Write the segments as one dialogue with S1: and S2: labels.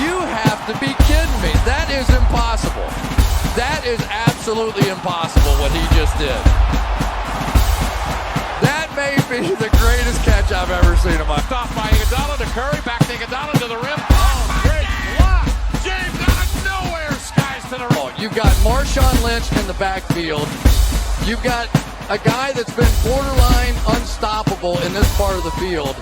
S1: You have to be kidding me. That is impossible. That is absolutely impossible what he just did. That may be the greatest catch I've ever seen in my life.
S2: Stopped by Iguodala to Curry, back to Iguodala to the rim. Oh, great block. James out of nowhere, skies to the right.
S1: You've got Marshawn Lynch in the backfield. You've got a guy that's been borderline unstoppable in this part of the field.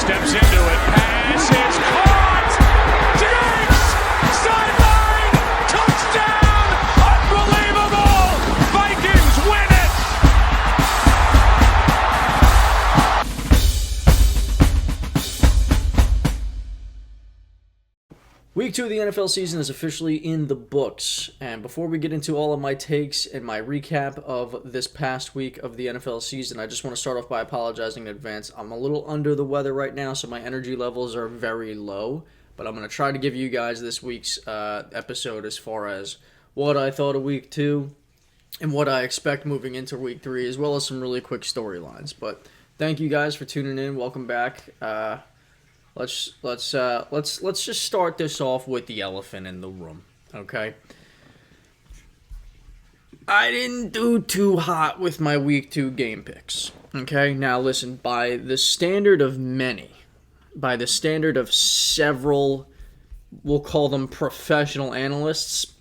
S2: Steps into it. Pass is caught. Diggs! Sideline! Touchdown! Unbelievable! Vikings win it!
S3: Week 2 of the NFL season is officially in the books, and before we get into all of my takes and my recap of this past week of the NFL season, I just want to start off by apologizing in advance. I'm a little under the weather right now, so my energy levels are very low, but I'm going to try to give you guys this week's episode as far as what I thought of Week 2 and what I expect moving into Week 3, as well as some really quick storylines. But thank you guys for tuning in. Welcome back. Let's just start this off with the elephant in the room, okay? I didn't do too hot with my Week 2 game picks, okay? Now listen, by the standard of many, by the standard of several, we'll call them professional analysts,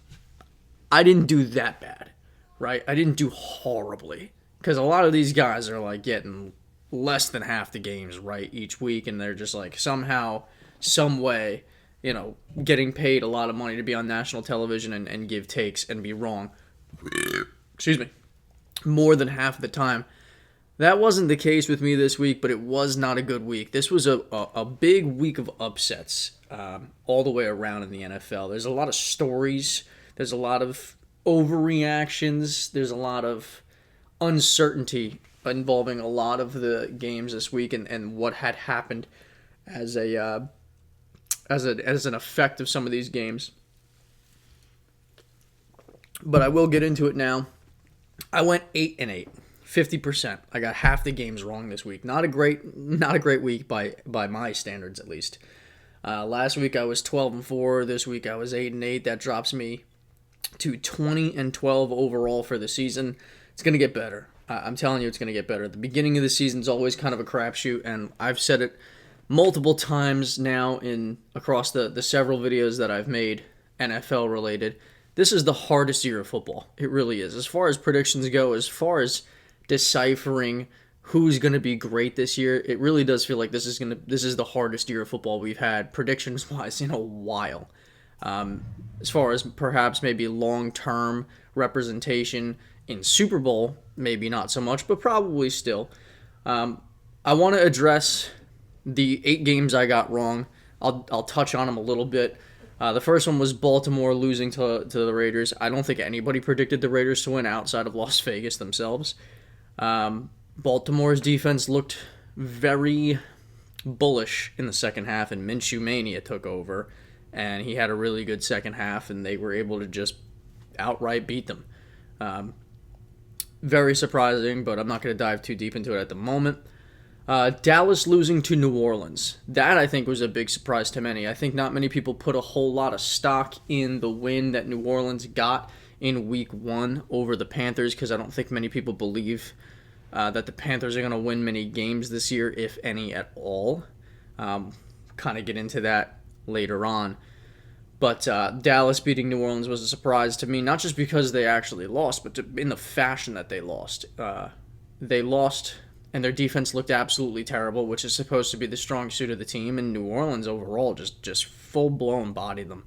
S3: I didn't do that bad, right? I didn't do horribly, because a lot of these guys are like getting less than half the games right each week, and they're just like somehow, some way, getting paid a lot of money to be on national television and give takes and be wrong. Excuse me. More than half the time. That wasn't the case with me this week, but it was not a good week. This was a big week of upsets all the way around in the NFL. There's a lot of stories. There's a lot of overreactions. There's a lot of uncertainty involving a lot of the games this week and what had happened as an effect of some of these games. But I will get into it now. I went 8-8, 50%. I got half the games wrong this week. Not a great week by my standards, at least. Last week I was 12-4. This week I was 8-8. That drops me to 20-12 overall for the season. It's gonna get better. I'm telling you, it's going to get better. The beginning of the season is always kind of a crapshoot, and I've said it multiple times now across the several videos that I've made, NFL related. This is the hardest year of football. It really is. As far as predictions go, as far as deciphering who's going to be great this year, it really does feel like this is the hardest year of football we've had predictions-wise in a while. As far as perhaps maybe long-term representation in Super Bowl, maybe not so much, but probably still. I want to address the 8 games I got wrong. I'll touch on them a little bit. The first one was Baltimore losing to the Raiders. I don't think anybody predicted the Raiders to win outside of Las Vegas themselves. Baltimore's defense looked very bullish in the second half, and Minshew Mania took over, and he had a really good second half, and they were able to just outright beat them. Very surprising, but I'm not going to dive too deep into it at the moment. Dallas losing to New Orleans. That, I think, was a big surprise to many. I think not many people put a whole lot of stock in the win that New Orleans got in Week 1 over the Panthers, because I don't think many people believe that the Panthers are going to win many games this year, if any at all. Kind of get into that later on. But Dallas beating New Orleans was a surprise to me, not just because they actually lost, but in the fashion that they lost. They lost, and their defense looked absolutely terrible, which is supposed to be the strong suit of the team, and New Orleans overall just full-blown bodied them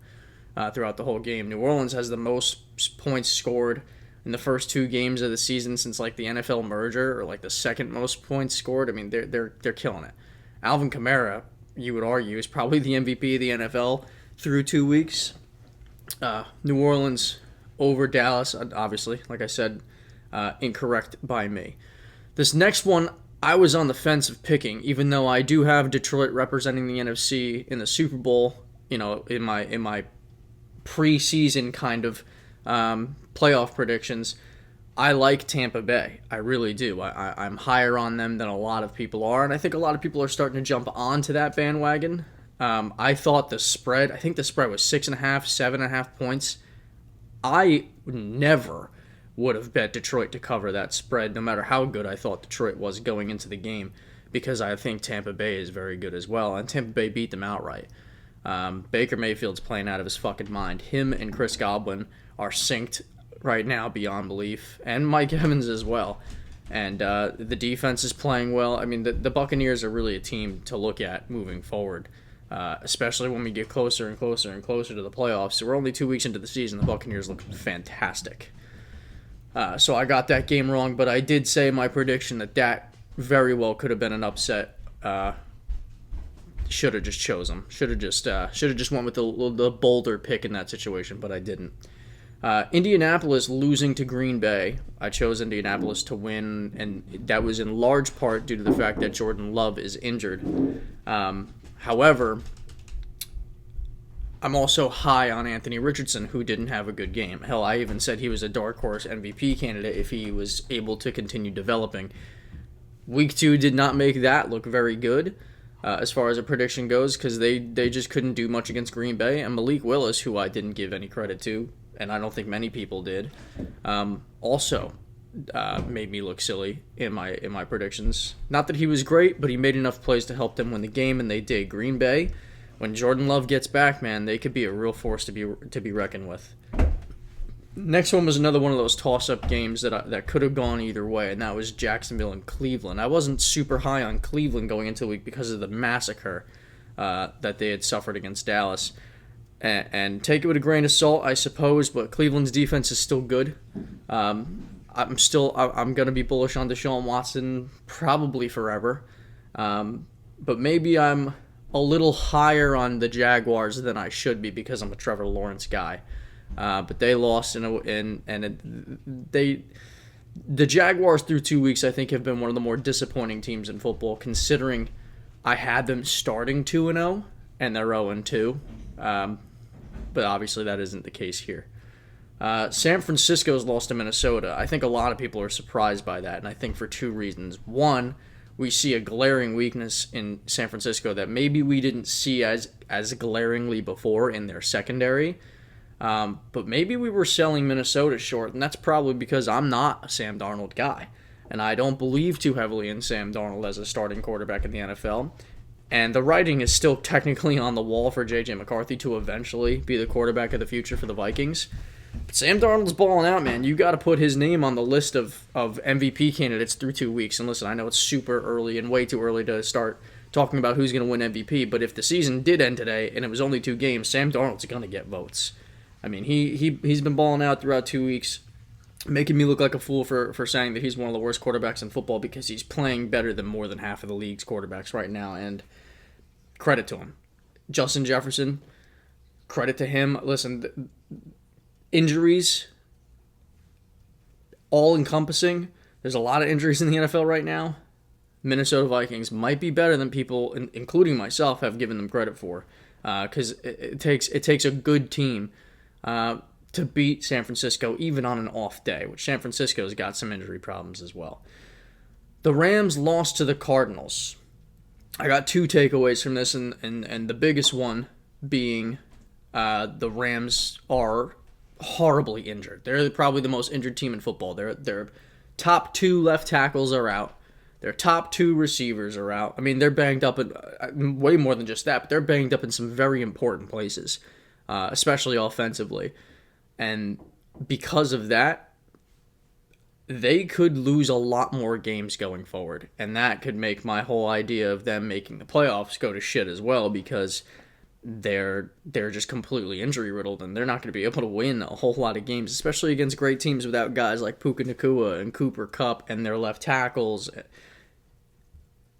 S3: throughout the whole game. New Orleans has the most points scored in the first 2 games of the season since like the NFL merger, or like the second most points scored. I mean, they're killing it. Alvin Kamara, you would argue, is probably the MVP of the NFL through 2 weeks. New Orleans over Dallas, obviously, like I said, incorrect by me. This next one, I was on the fence of picking, even though I do have Detroit representing the NFC in the Super Bowl, in my preseason kind of playoff predictions. I like Tampa Bay. I really do. I'm higher on them than a lot of people are, and I think a lot of people are starting to jump onto that bandwagon. I think the spread was 6.5, 7.5 points. I never would have bet Detroit to cover that spread, no matter how good I thought Detroit was going into the game, because I think Tampa Bay is very good as well, and Tampa Bay beat them outright. Baker Mayfield's playing out of his fucking mind. Him and Chris Godwin are synced right now beyond belief, and Mike Evans as well. And the defense is playing well. I mean, the Buccaneers are really a team to look at moving forward, especially when we get closer and closer and closer to the playoffs. So we're only 2 weeks into the season. The Buccaneers look fantastic. So I got that game wrong, but I did say my prediction that very well could have been an upset. Should have just chose them. Should have just went with the bolder pick in that situation, but I didn't. Indianapolis losing to Green Bay. I chose Indianapolis to win, and that was in large part due to the fact that Jordan Love is injured. However, I'm also high on Anthony Richardson, who didn't have a good game. Hell, I even said he was a dark horse MVP candidate if he was able to continue developing. Week 2 did not make that look very good as far as a prediction goes, because they just couldn't do much against Green Bay. And Malik Willis, who I didn't give any credit to, and I don't think many people did, also made me look silly in my predictions. Not that he was great, but he made enough plays to help them win the game, and they did. Green Bay, when Jordan Love gets back, man, they could be a real force to be reckoned with. Next one was another one of those toss-up games that could have gone either way, and that was Jacksonville and Cleveland. I wasn't super high on Cleveland going into the week because of the massacre that they had suffered against Dallas. And take it with a grain of salt, I suppose, but Cleveland's defense is still good. I'm going to be bullish on Deshaun Watson probably forever. But maybe I'm a little higher on the Jaguars than I should be because I'm a Trevor Lawrence guy. But they lost the Jaguars through 2 weeks, I think, have been one of the more disappointing teams in football, considering I had them starting 2-0 and they're 0-2. But obviously that isn't the case here. San Francisco's lost to Minnesota. I think a lot of people are surprised by that, and I think for 2 reasons. One, we see a glaring weakness in San Francisco that maybe we didn't see as glaringly before in their secondary. But maybe we were selling Minnesota short, and that's probably because I'm not a Sam Darnold guy. And I don't believe too heavily in Sam Darnold as a starting quarterback in the NFL. And the writing is still technically on the wall for J.J. McCarthy to eventually be the quarterback of the future for the Vikings. But Sam Darnold's balling out, man. You got to put his name on the list of MVP candidates through 2 weeks. And listen, I know it's super early and way too early to start talking about who's going to win MVP. But if the season did end today and it was only 2 games, Sam Darnold's going to get votes. I mean, he's been balling out throughout 2 weeks, making me look like a fool for saying that he's one of the worst quarterbacks in football because he's playing better than more than half of the league's quarterbacks right now. And credit to him. Justin Jefferson, credit to him. Listen, injuries, all-encompassing. There's a lot of injuries in the NFL right now. Minnesota Vikings might be better than people, including myself, have given them credit for, because it takes a good team to beat San Francisco, even on an off day, which San Francisco's got some injury problems as well. The Rams lost to the Cardinals. I got 2 takeaways from this, and the biggest one being the Rams are horribly injured. They're probably the most injured team in football. Their top 2 left tackles are out. Their top 2 receivers are out. I mean, they're banged up in way more than just that, but they're banged up in some very important places, especially offensively. And because of that, they could lose a lot more games going forward. And that could make my whole idea of them making the playoffs go to shit as well, because they're just completely injury riddled and they're not going to be able to win a whole lot of games, especially against great teams without guys like Puka Nacua and Cooper Kupp and their left tackles.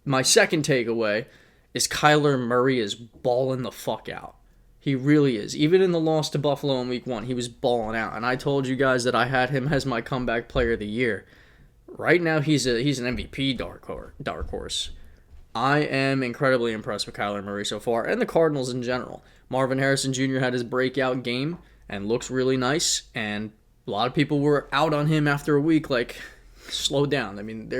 S3: My second takeaway is Kyler Murray is balling the fuck out. He really is. Even in the loss to Buffalo in Week 1, he was balling out. And I told you guys that I had him as my comeback player of the year. right now he's an MVP dark horse. I am incredibly impressed with Kyler Murray so far, and the Cardinals in general. Marvin Harrison Jr. had his breakout game and looks really nice, and a lot of people were out on him after a week, like, slow down. I mean,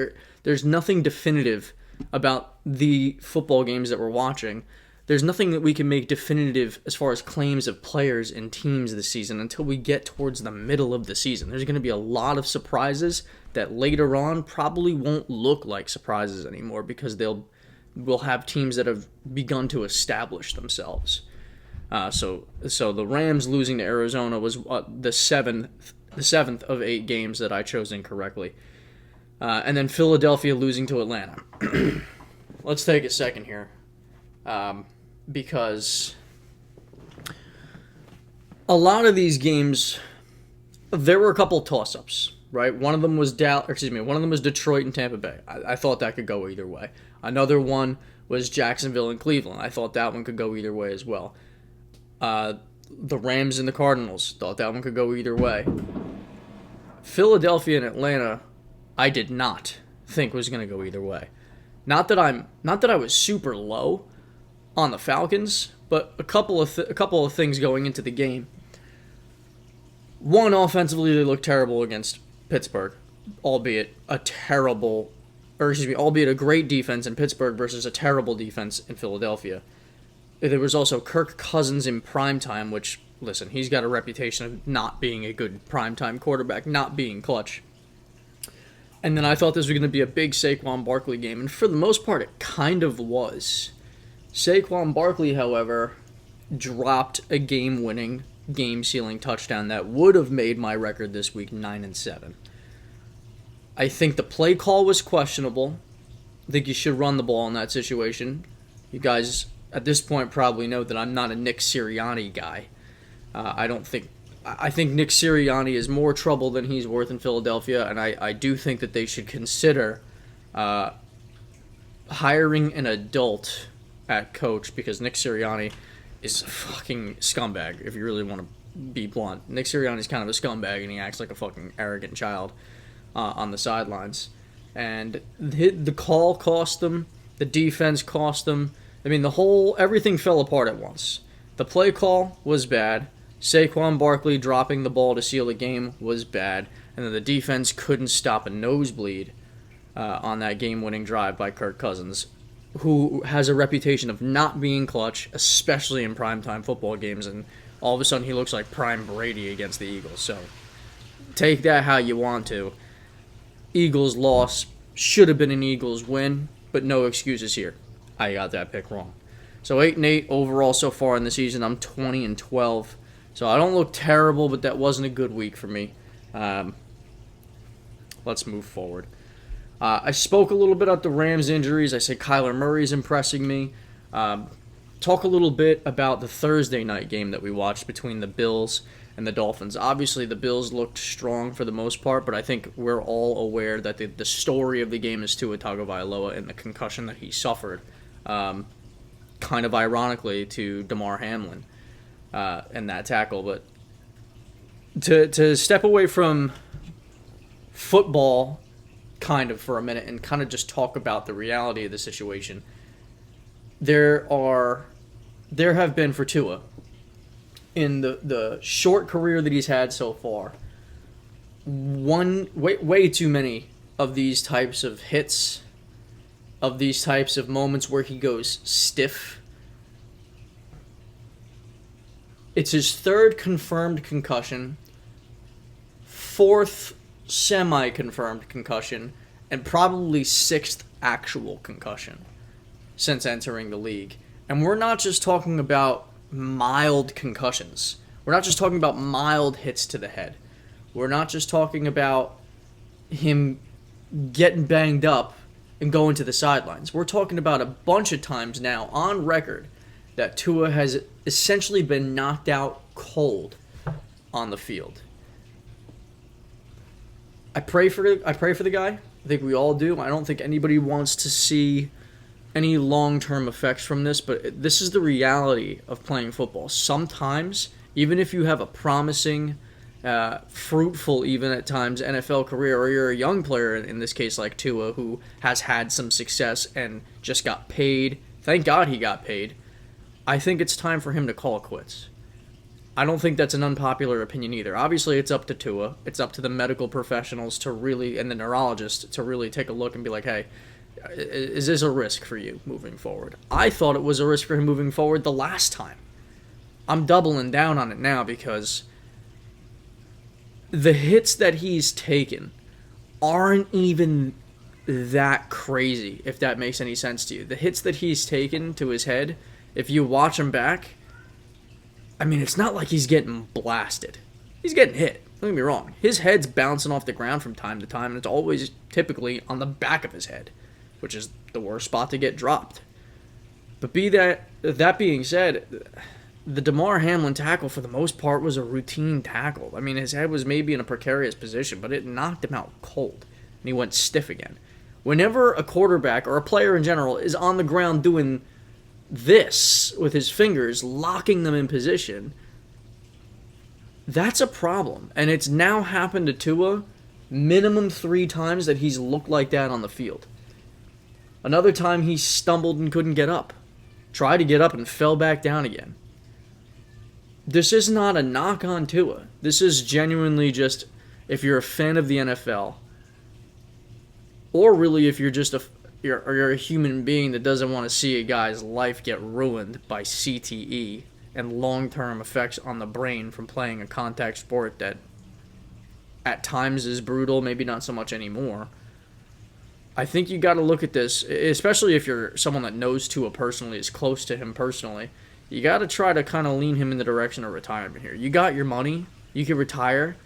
S3: there's nothing definitive about the football games that we're watching. There's nothing that we can make definitive as far as claims of players and teams this season until we get towards the middle of the season. There's going to be a lot of surprises that later on probably won't look like surprises anymore because we'll have teams that have begun to establish themselves. So the Rams losing to Arizona was the seventh of 8 games that I chose incorrectly. And then Philadelphia losing to Atlanta. Let's take a second here. Because a lot of these games, there were a couple toss-ups, right? One of them was Detroit and Tampa Bay. I thought that could go either way. Another one was Jacksonville and Cleveland. I thought that one could go either way as well. The Rams and the Cardinals, thought that one could go either way. Philadelphia and Atlanta, I did not think was going to go either way. Not that I was super low on the Falcons, but a couple of things going into the game. One, offensively, they looked terrible against Pittsburgh, albeit a great defense in Pittsburgh versus a terrible defense in Philadelphia. There was also Kirk Cousins in primetime, which, listen, he's got a reputation of not being a good primetime quarterback, not being clutch. And then I thought this was going to be a big Saquon Barkley game, and for the most part, it kind of was. Saquon Barkley, however, dropped a game-winning, game-sealing touchdown that would have made my record this week 9-7. I think the play call was questionable. I think you should run the ball in that situation. You guys, at this point, probably know that I'm not a Nick Sirianni guy. I think Nick Sirianni is more trouble than he's worth in Philadelphia, and I do think that they should consider hiring an adult at coach, because Nick Sirianni is a fucking scumbag, if you really want to be blunt. Nick Sirianni's kind of a scumbag, and he acts like a fucking arrogant child on the sidelines. And the call cost them, the defense cost them. I mean, everything fell apart at once. The play call was bad. Saquon Barkley dropping the ball to seal the game was bad. And then the defense couldn't stop a nosebleed on that game-winning drive by Kirk Cousins, who has a reputation of not being clutch, especially in primetime football games, and all of a sudden he looks like prime Brady against the Eagles. So take that how you want to. Eagles loss should have been an Eagles win, but no excuses here. I got that pick wrong. So 8-8 overall so far in the season. I'm 20-12. So I don't look terrible, but that wasn't a good week for me. Let's move forward. I spoke a little bit about the Rams injuries. I said Kyler Murray's impressing me. Talk a little bit about the Thursday night game that we watched between the Bills and the Dolphins. Obviously, the Bills looked strong for the most part, but I think we're all aware that the story of the game is Tua Tagovailoa and the concussion that he suffered, kind of ironically to Damar Hamlin and that tackle. But to step away from football kind of for a minute and kind of just talk about the reality of the situation. There have been for Tua, in the short career that he's had so far, way too many of these types of hits, of these types of moments where he goes stiff. It's his third confirmed concussion, fourth semi-confirmed concussion, and probably sixth actual concussion since entering the league. And we're not just talking about mild concussions. We're not just talking about mild hits to the head. We're not just talking about him getting banged up and going to the sidelines. We're talking about a bunch of times now on record that Tua has essentially been knocked out cold on the field. I pray for the guy. I think we all do. I don't think anybody wants to see any long-term effects from this, but this is the reality of playing football. Sometimes, even if you have a promising fruitful even at times NFL career, or you're a young player in this case like Tua, who has had some success and just got paid. Thank God he got paid. I think it's time for him to call it quits. I don't think that's an unpopular opinion either. Obviously, it's up to Tua. It's up to the medical professionals to really, and the neurologist to really take a look and be like, hey, is this a risk for you moving forward? I thought it was a risk for him moving forward the last time. I'm doubling down on it now because the hits that he's taken aren't even that crazy, if that makes any sense to you. The hits that he's taken to his head, if you watch him back, I mean, it's not like he's getting blasted. He's getting hit. Don't get me wrong. His head's bouncing off the ground from time to time, and it's always typically on the back of his head, which is the worst spot to get dropped. But that being said, the Damar Hamlin tackle, for the most part, was a routine tackle. I mean, his head was maybe in a precarious position, but it knocked him out cold, and he went stiff again. Whenever a quarterback, or a player in general, is on the ground doing this with his fingers, locking them in position, that's a problem. And it's now happened to Tua minimum 3 times that he's looked like that on the field. Another time he stumbled and couldn't get up. Tried to get up and fell back down again. This is not a knock on Tua. This is genuinely just, if you're a fan of the NFL, or really if you're just you're a human being that doesn't want to see a guy's life get ruined by CTE and long-term effects on the brain from playing a contact sport that at times is brutal, maybe not so much anymore. I think you got to look at this, especially if you're someone that knows Tua personally, is close to him personally. You got to try to kind of lean him in the direction of retirement here. You got your money. You can retire.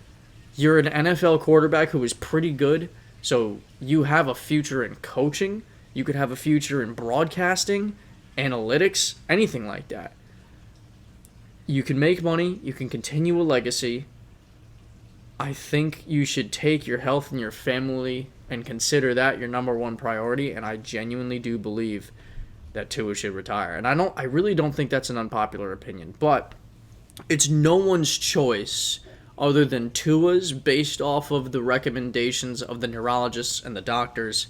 S3: You're an NFL quarterback who is pretty good, so you have a future in coaching. You could have a future in broadcasting, analytics, anything like that. You can make money. You can continue a legacy. I think you should take your health and your family and consider that your number one priority, and I genuinely do believe that Tua should retire. And I really don't think that's an unpopular opinion, but it's no one's choice other than Tua's, based off of the recommendations of the neurologists and the doctors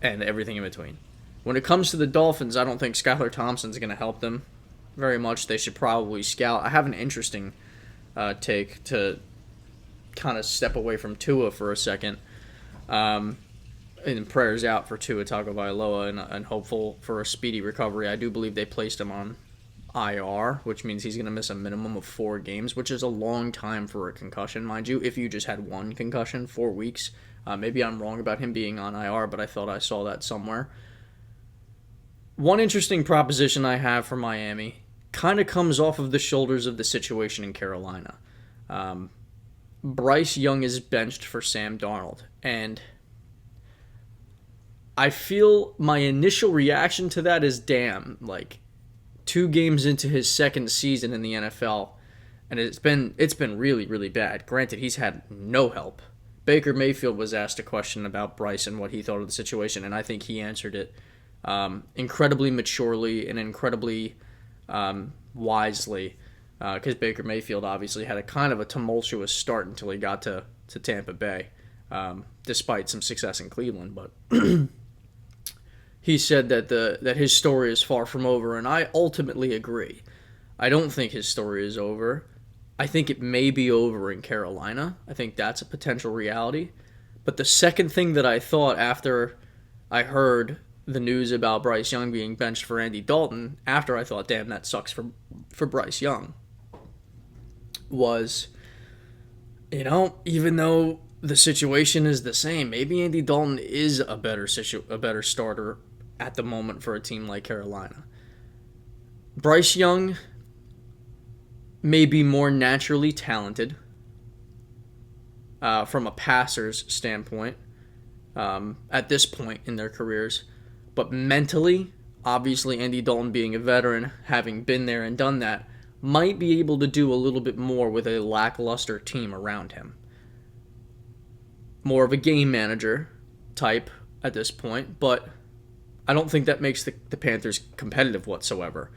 S3: and everything in between. When it comes to the Dolphins, I don't think Skylar Thompson's going to help them very much. They should probably scout. I have an interesting take to kind of step away from Tua for a second. And prayers out for Tua Tagovailoa and hopeful for a speedy recovery. I do believe they placed him on IR, which means he's going to miss a minimum of 4 games, which is a long time for a concussion, mind you. If you just had one concussion, 4 weeks. Maybe I'm wrong about him being on IR, but I thought I saw that somewhere. One interesting proposition I have for Miami kind of comes off of the shoulders of the situation in Carolina. Bryce Young is benched for Sam Darnold, and I feel my initial reaction to that is, damn, like 2 games into his second season in the NFL, and it's been really, really bad. Granted, he's had no help. Baker Mayfield was asked a question about Bryce and what he thought of the situation, and I think he answered it incredibly maturely and incredibly wisely, because Baker Mayfield obviously had a kind of a tumultuous start until he got to Tampa Bay, despite some success in Cleveland. But he said that his story is far from over, and I ultimately agree. I don't think his story is over. I think it may be over in Carolina. I think that's a potential reality. But the second thing that I thought after I heard the news about Bryce Young being benched for Andy Dalton, after I thought, damn, that sucks for Bryce Young, was, even though the situation is the same, maybe Andy Dalton is a better starter at the moment for a team like Carolina. Bryce Young may be more naturally talented from a passer's standpoint at this point in their careers, but mentally, obviously Andy Dalton being a veteran, having been there and done that, might be able to do a little bit more with a lackluster team around him. More of a game manager type at this point, but I don't think that makes the Panthers competitive whatsoever.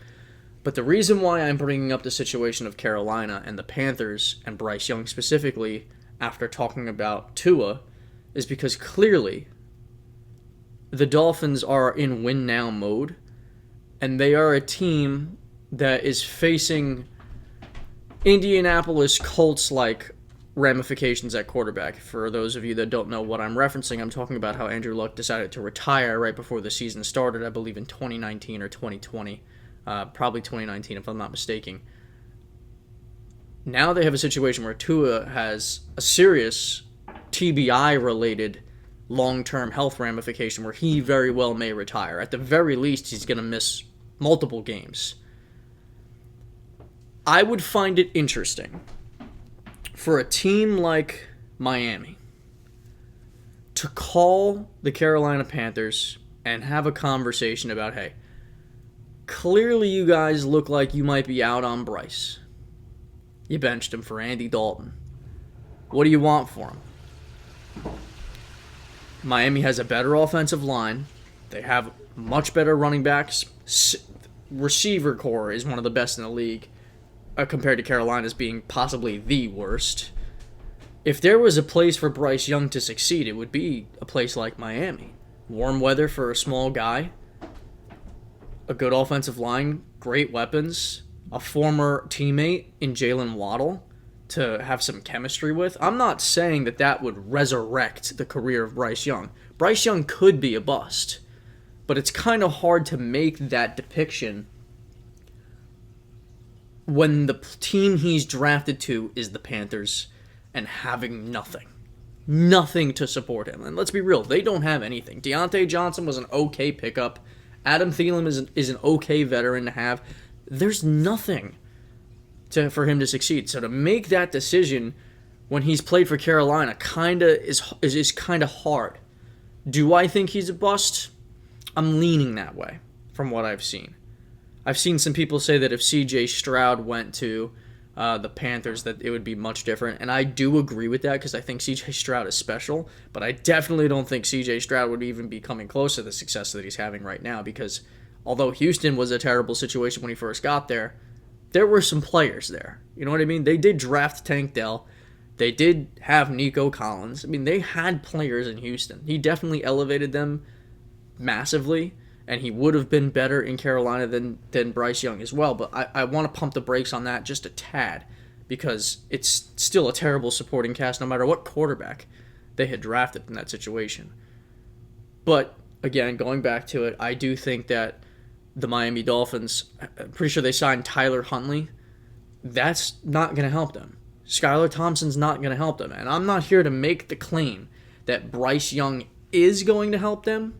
S3: But the reason why I'm bringing up the situation of Carolina and the Panthers and Bryce Young specifically after talking about Tua is because clearly the Dolphins are in win now mode, and they are a team that is facing Indianapolis Colts-like ramifications at quarterback. For those of you that don't know what I'm referencing, I'm talking about how Andrew Luck decided to retire right before the season started, I believe in 2019 or 2020. Probably 2019 if I'm not mistaken. Now they have a situation where Tua has a serious TBI-related long-term health ramification where he very well may retire. At the very least, he's going to miss multiple games. I would find it interesting for a team like Miami to call the Carolina Panthers and have a conversation about, hey, clearly you guys look like you might be out on Bryce. You benched him for Andy Dalton. What do you want for him? Miami has a better offensive line. They have much better running backs. Receiver core is one of the best in the league, compared to Carolina's being possibly the worst. If there was a place for Bryce Young to succeed, it would be a place like Miami. Warm weather for a small guy, a good offensive line, great weapons, a former teammate in Jalen Waddle to have some chemistry with. I'm not saying that would resurrect the career of Bryce Young. Bryce Young could be a bust, but it's kind of hard to make that depiction when the team he's drafted to is the Panthers and having nothing to support him. And let's be real, they don't have anything. Deontay Johnson was an okay pickup. Adam Thielen is an okay veteran to have. There's nothing for him to succeed. So to make that decision when he's played for Carolina is kind of hard. Do I think he's a bust? I'm leaning that way from what I've seen. I've seen some people say that if CJ Stroud went to the Panthers that it would be much different, and I do agree with that because I think CJ Stroud is special, but I definitely don't think CJ Stroud would even be coming close to the success that he's having right now because although Houston was a terrible situation when he first got there, there were some players there. You know what I mean? They did draft Tank Dell. They did have Nico Collins. I mean, they had players in Houston. He definitely elevated them massively, and he would have been better in Carolina than Bryce Young as well. But I want to pump the brakes on that just a tad because it's still a terrible supporting cast no matter what quarterback they had drafted in that situation. But, again, going back to it, I do think that the Miami Dolphins, I'm pretty sure they signed Tyler Huntley. That's not going to help them. Skylar Thompson's not going to help them. And I'm not here to make the claim that Bryce Young is going to help them,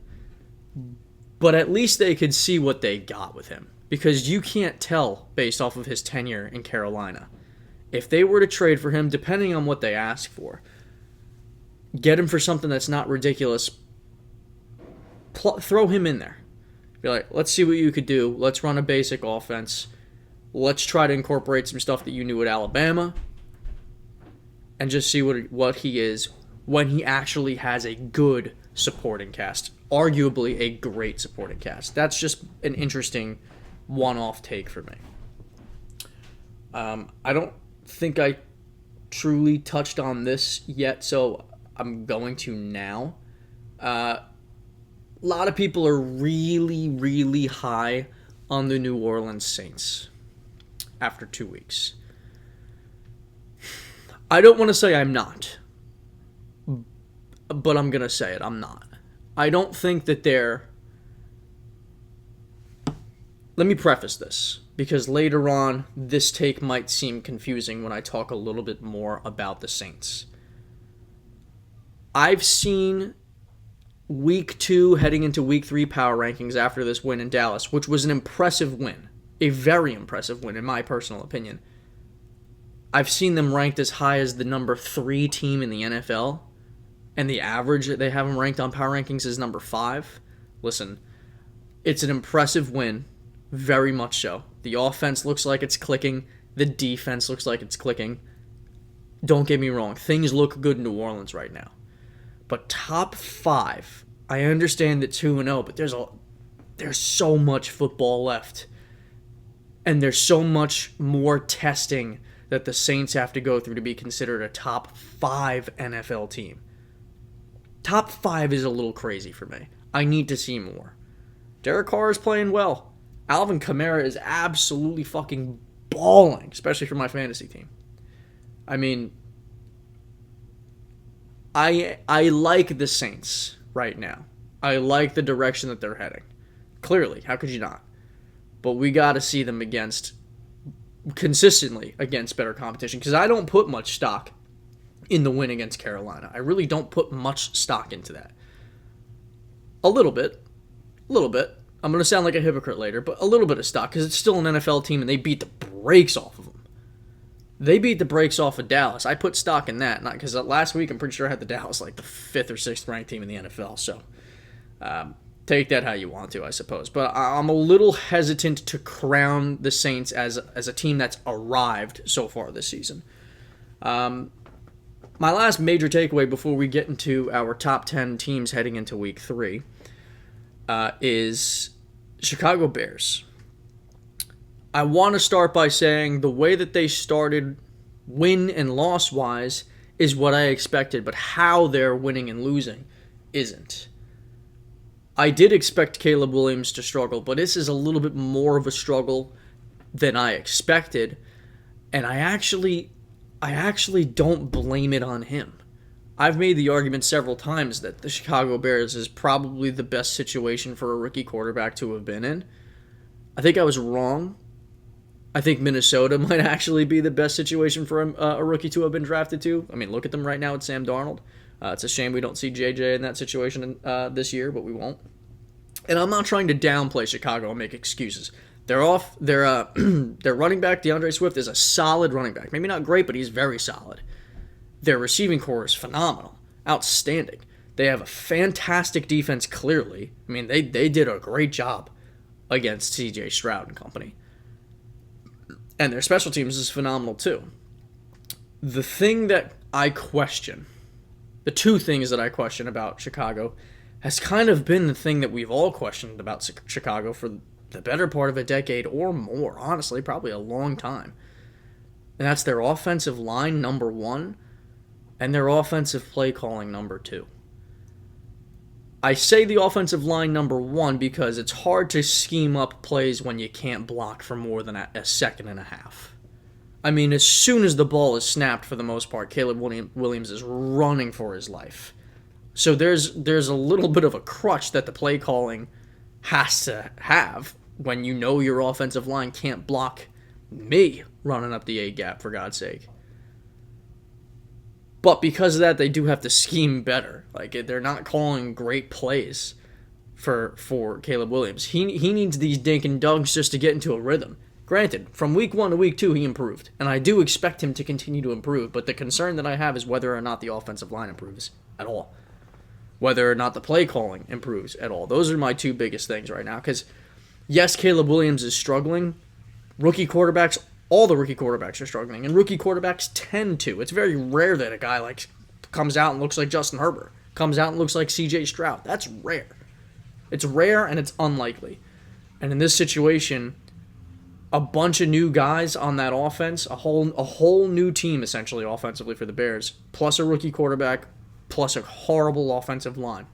S3: but at least they could see what they got with him. Because you can't tell based off of his tenure in Carolina. If they were to trade for him, depending on what they ask for, get him for something that's not ridiculous, throw him in there. Be like, let's see what you could do. Let's run a basic offense. Let's try to incorporate some stuff that you knew at Alabama. And just see what he is when he actually has a good supporting cast. Arguably a great supporting cast. That's just an interesting one-off take for me. I don't think I truly touched on this yet, so I'm going to now. A lot of people are really, really high on the New Orleans Saints after 2 weeks. I don't want to say I'm not, but I'm going to say it. I'm not. I don't think that they're... Let me preface this, because later on, this take might seem confusing when I talk a little bit more about the Saints. I've seen Week 2 heading into Week 3 power rankings after this win in Dallas, which was an impressive win. A very impressive win, in my personal opinion. I've seen them ranked as high as the number 3 team in the NFL, and the average that they have them ranked on power rankings is number 5. Listen, it's an impressive win, very much so. The offense looks like it's clicking. The defense looks like it's clicking. Don't get me wrong, things look good in New Orleans right now. But top 5, I understand that 2-0, but there's so much football left. And there's so much more testing that the Saints have to go through to be considered a top 5 NFL team. Top 5 is a little crazy for me. I need to see more. Derek Carr is playing well. Alvin Kamara is absolutely fucking balling, especially for my fantasy team. I mean, I like the Saints right now. I like the direction that they're heading. Clearly, how could you not? But we got to see them consistently against better competition, because I don't put much stock in the win against Carolina. I really don't put much stock into that. A little bit. I'm going to sound like a hypocrite later, but a little bit of stock, because it's still an NFL team and they beat the brakes off of them. They beat the brakes off of Dallas. I put stock in that, not because last week I'm pretty sure I had the Dallas like the 5th or 6th ranked team in the NFL. So take that how you want to, I suppose. But I'm a little hesitant to crown the Saints as a team that's arrived so far this season. My last major takeaway before we get into our top 10 teams heading into Week 3 is Chicago Bears. I want to start by saying the way that they started win and loss-wise is what I expected, but how they're winning and losing isn't. I did expect Caleb Williams to struggle, but this is a little bit more of a struggle than I expected, and I actually don't blame it on him. I've made the argument several times that the Chicago Bears is probably the best situation for a rookie quarterback to have been in. I think I was wrong. I think Minnesota might actually be the best situation for a rookie to have been drafted to. I mean, look at them right now with Sam Darnold. It's a shame we don't see JJ in that situation this year, but we won't. And I'm not trying to downplay Chicago and make excuses. Their running back, DeAndre Swift, is a solid running back. Maybe not great, but he's very solid. Their receiving core is phenomenal, outstanding. They have a fantastic defense, clearly. I mean, they did a great job against C.J. Stroud and company. And their special teams is phenomenal, too. The thing that I question, the two things that I question about Chicago, has kind of been the thing that we've all questioned about Chicago for the better part of a decade or more, honestly, probably a long time. And that's their offensive line, number one, and their offensive play calling, number two. I say the offensive line, number one, because it's hard to scheme up plays when you can't block for more than a second and a half. I mean, as soon as the ball is snapped, for the most part, Caleb Williams is running for his life. So there's a little bit of a crutch that the play calling has to have when you know your offensive line can't block me running up the A-gap, for God's sake. But because of that, they do have to scheme better. Like, they're not calling great plays for Caleb Williams. He needs these dink and dunks just to get into a rhythm. Granted, from week 1 to week 2, he improved. And I do expect him to continue to improve. But the concern that I have is whether or not the offensive line improves at all. Whether or not the play calling improves at all. Those are my two biggest things right now. Because, yes, Caleb Williams is struggling. Rookie quarterbacks, all the rookie quarterbacks are struggling. And rookie quarterbacks tend to. It's very rare that a guy like comes out and looks like Justin Herbert. Comes out and looks like C.J. Stroud. That's rare. It's rare and it's unlikely. And in this situation, a bunch of new guys on that offense, a whole new team essentially offensively for the Bears, plus a rookie quarterback, plus a horrible offensive line.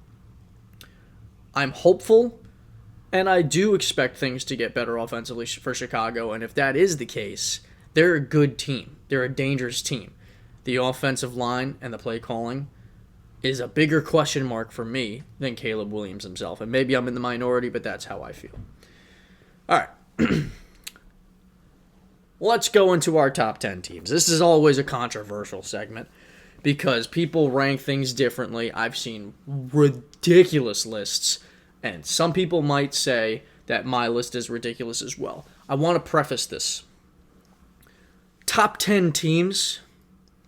S3: I'm hopeful, and I do expect things to get better offensively for Chicago, and if that is the case, they're a good team. They're a dangerous team. The offensive line and the play calling is a bigger question mark for me than Caleb Williams himself, and maybe I'm in the minority, but that's how I feel. All right. Let's go into our top 10 teams. This is always a controversial segment because people rank things differently. I've seen ridiculous lists, and some people might say that my list is ridiculous as well. I want to preface this. Top 10 teams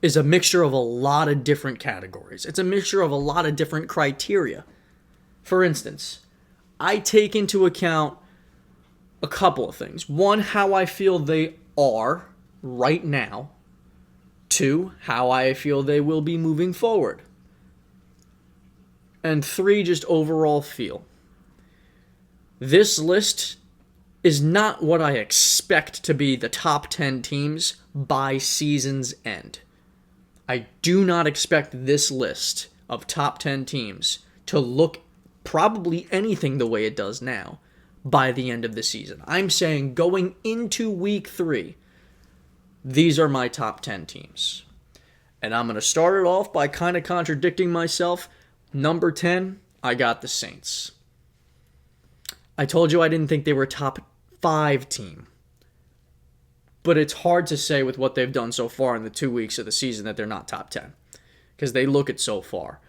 S3: is a mixture of a lot of different categories. It's a mixture of a lot of different criteria. For instance, I take into account a couple of things. One, how I feel they are right now. 2, how I feel they will be moving forward. And 3, just overall feel. This list is not what I expect to be the top 10 teams by season's end. I do not expect this list of top 10 teams to look probably anything the way it does now by the end of the season. I'm saying going into week 3, these are my top 10 teams. And I'm going to start it off by kind of contradicting myself. Number 10, I got the Saints. I told you I didn't think they were a top 5 team. But it's hard to say with what they've done so far in the 2 weeks of the season that they're not top 10. Because they look it so far.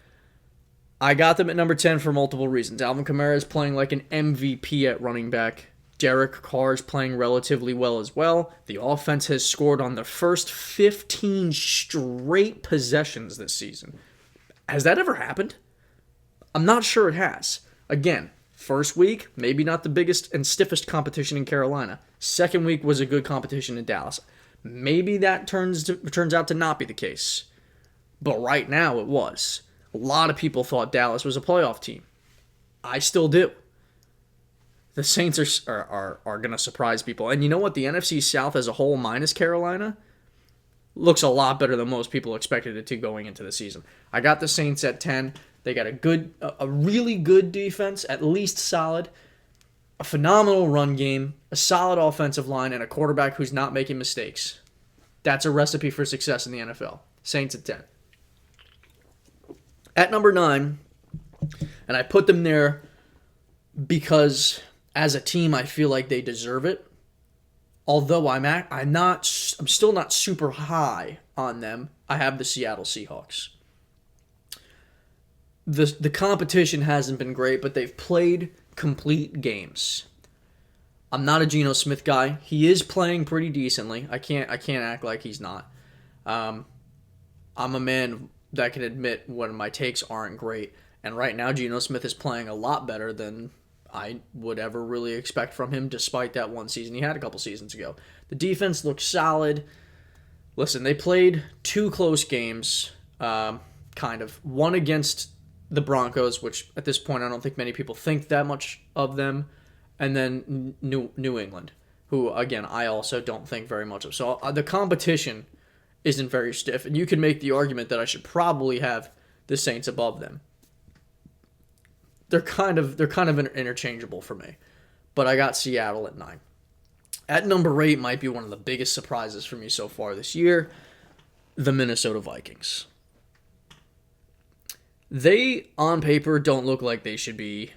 S3: I got them at number 10 for multiple reasons. Alvin Kamara is playing like an MVP at running back. Derek Carr is playing relatively well as well. The offense has scored on the first 15 straight possessions this season. Has that ever happened? I'm not sure it has. Again, first week, maybe not the biggest and stiffest competition in Carolina. Second week was a good competition in Dallas. Maybe that turns out to not be the case. But right now it was. A lot of people thought Dallas was a playoff team. I still do. The Saints are going to surprise people. And you know what? The NFC South as a whole, minus Carolina, looks a lot better than most people expected it to going into the season. I got the Saints at 10. They got a really good defense, at least solid, a phenomenal run game, a solid offensive line, and a quarterback who's not making mistakes. That's a recipe for success in the NFL. Saints at 10. At number 9, and I put them there because as a team I feel like they deserve it. Although I'm still not super high on them. I have the Seattle Seahawks. The competition hasn't been great, but they've played complete games. I'm not a Geno Smith guy. He is playing pretty decently. I can't act like he's not. I'm a man that can admit when my takes aren't great. And right now, Geno Smith is playing a lot better than I would ever really expect from him, despite that one season he had a couple seasons ago. The defense looks solid. Listen, they played 2 close games, kind of. One against the Broncos, which at this point I don't think many people think that much of them, and then New England, who, again, I also don't think very much of. So the competition isn't very stiff, and you can make the argument that I should probably have the Saints above them. They're kind of interchangeable for me, but I got Seattle at 9. At number 8 might be one of the biggest surprises for me so far this year, the Minnesota Vikings. They, on paper, don't look like they should be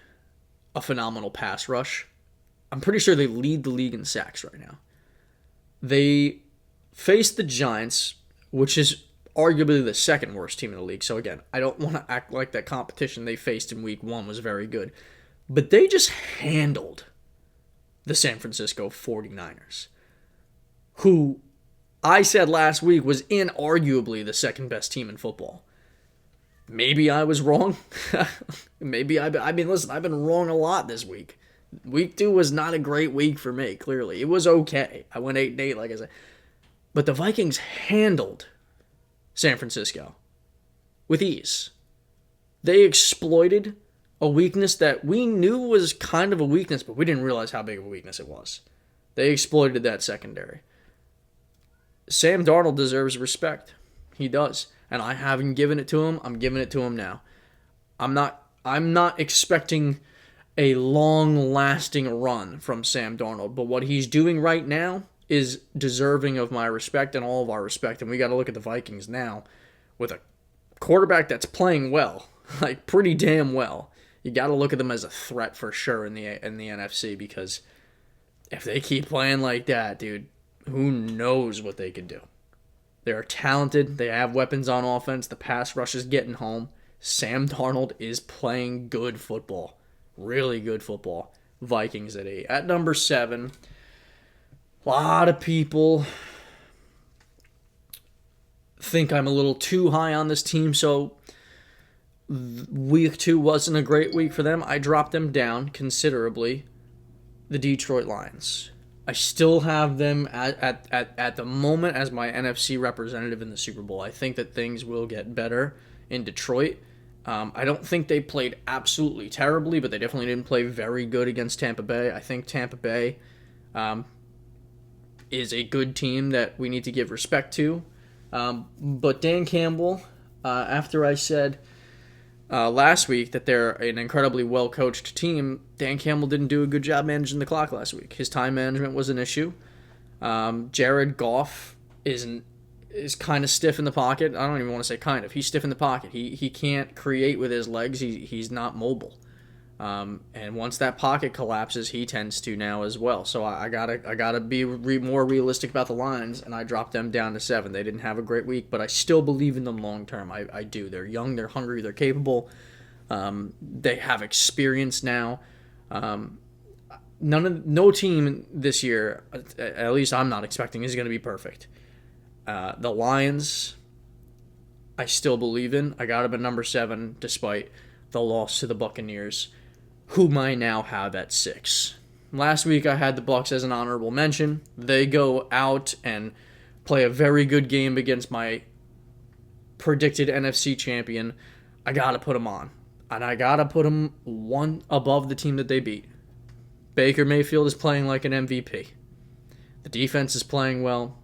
S3: a phenomenal pass rush. I'm pretty sure they lead the league in sacks right now. They faced the Giants, which is arguably the second worst team in the league. So again, I don't want to act like that competition they faced in week 1 was very good. But they just handled the San Francisco 49ers, who I said last week was inarguably the second best team in football. Maybe I was wrong. Maybe listen, I've been wrong a lot this week. Week 2 was not a great week for me, clearly. It was okay. I went 8-8, like I said. But the Vikings handled San Francisco with ease. They exploited a weakness that we knew was kind of a weakness, but we didn't realize how big of a weakness it was. They exploited that secondary. Sam Darnold deserves respect. He does. And I haven't given it to him. I'm giving it to him now. I'm not expecting a long-lasting run from Sam Darnold, but what he's doing right now is deserving of my respect and all of our respect. And we got to look at the Vikings now with a quarterback that's playing well, like pretty damn well. You got to look at them as a threat for sure in the NFC, because if they keep playing like that, dude, who knows what they could do. They are talented. They have weapons on offense. The pass rush is getting home. Sam Darnold is playing good football. Really good football. Vikings at 8. At number 7, a lot of people think I'm a little too high on this team, so week 2 wasn't a great week for them. I dropped them down considerably. The Detroit Lions. I still have them at the moment as my NFC representative in the Super Bowl. I think that things will get better in Detroit. I don't think they played absolutely terribly, but they definitely didn't play very good against Tampa Bay. I think Tampa Bay is a good team that we need to give respect to. But Dan Campbell, after I said last week that they're an incredibly well-coached team, Dan Campbell didn't do a good job managing the clock last week. His time management was an issue. Jared Goff is kind of stiff in the pocket. I don't even want to say kind of. He's stiff in the pocket. He can't create with his legs. He's not mobile. And once that pocket collapses, he tends to now as well. So I gotta be more realistic about the Lions, and I dropped them down to 7. They didn't have a great week, but I still believe in them long term. I do. They're young, they're hungry, they're capable. They have experience now. No team this year, at least I'm not expecting, is going to be perfect. The Lions, I still believe in. I got them at number 7 despite the loss to the Buccaneers, whom I now have at 6. Last week I had the Bucs as an honorable mention. They go out and play a very good game against my predicted NFC champion. I got to put them on. And I got to put them one above the team that they beat. Baker Mayfield is playing like an MVP. The defense is playing well.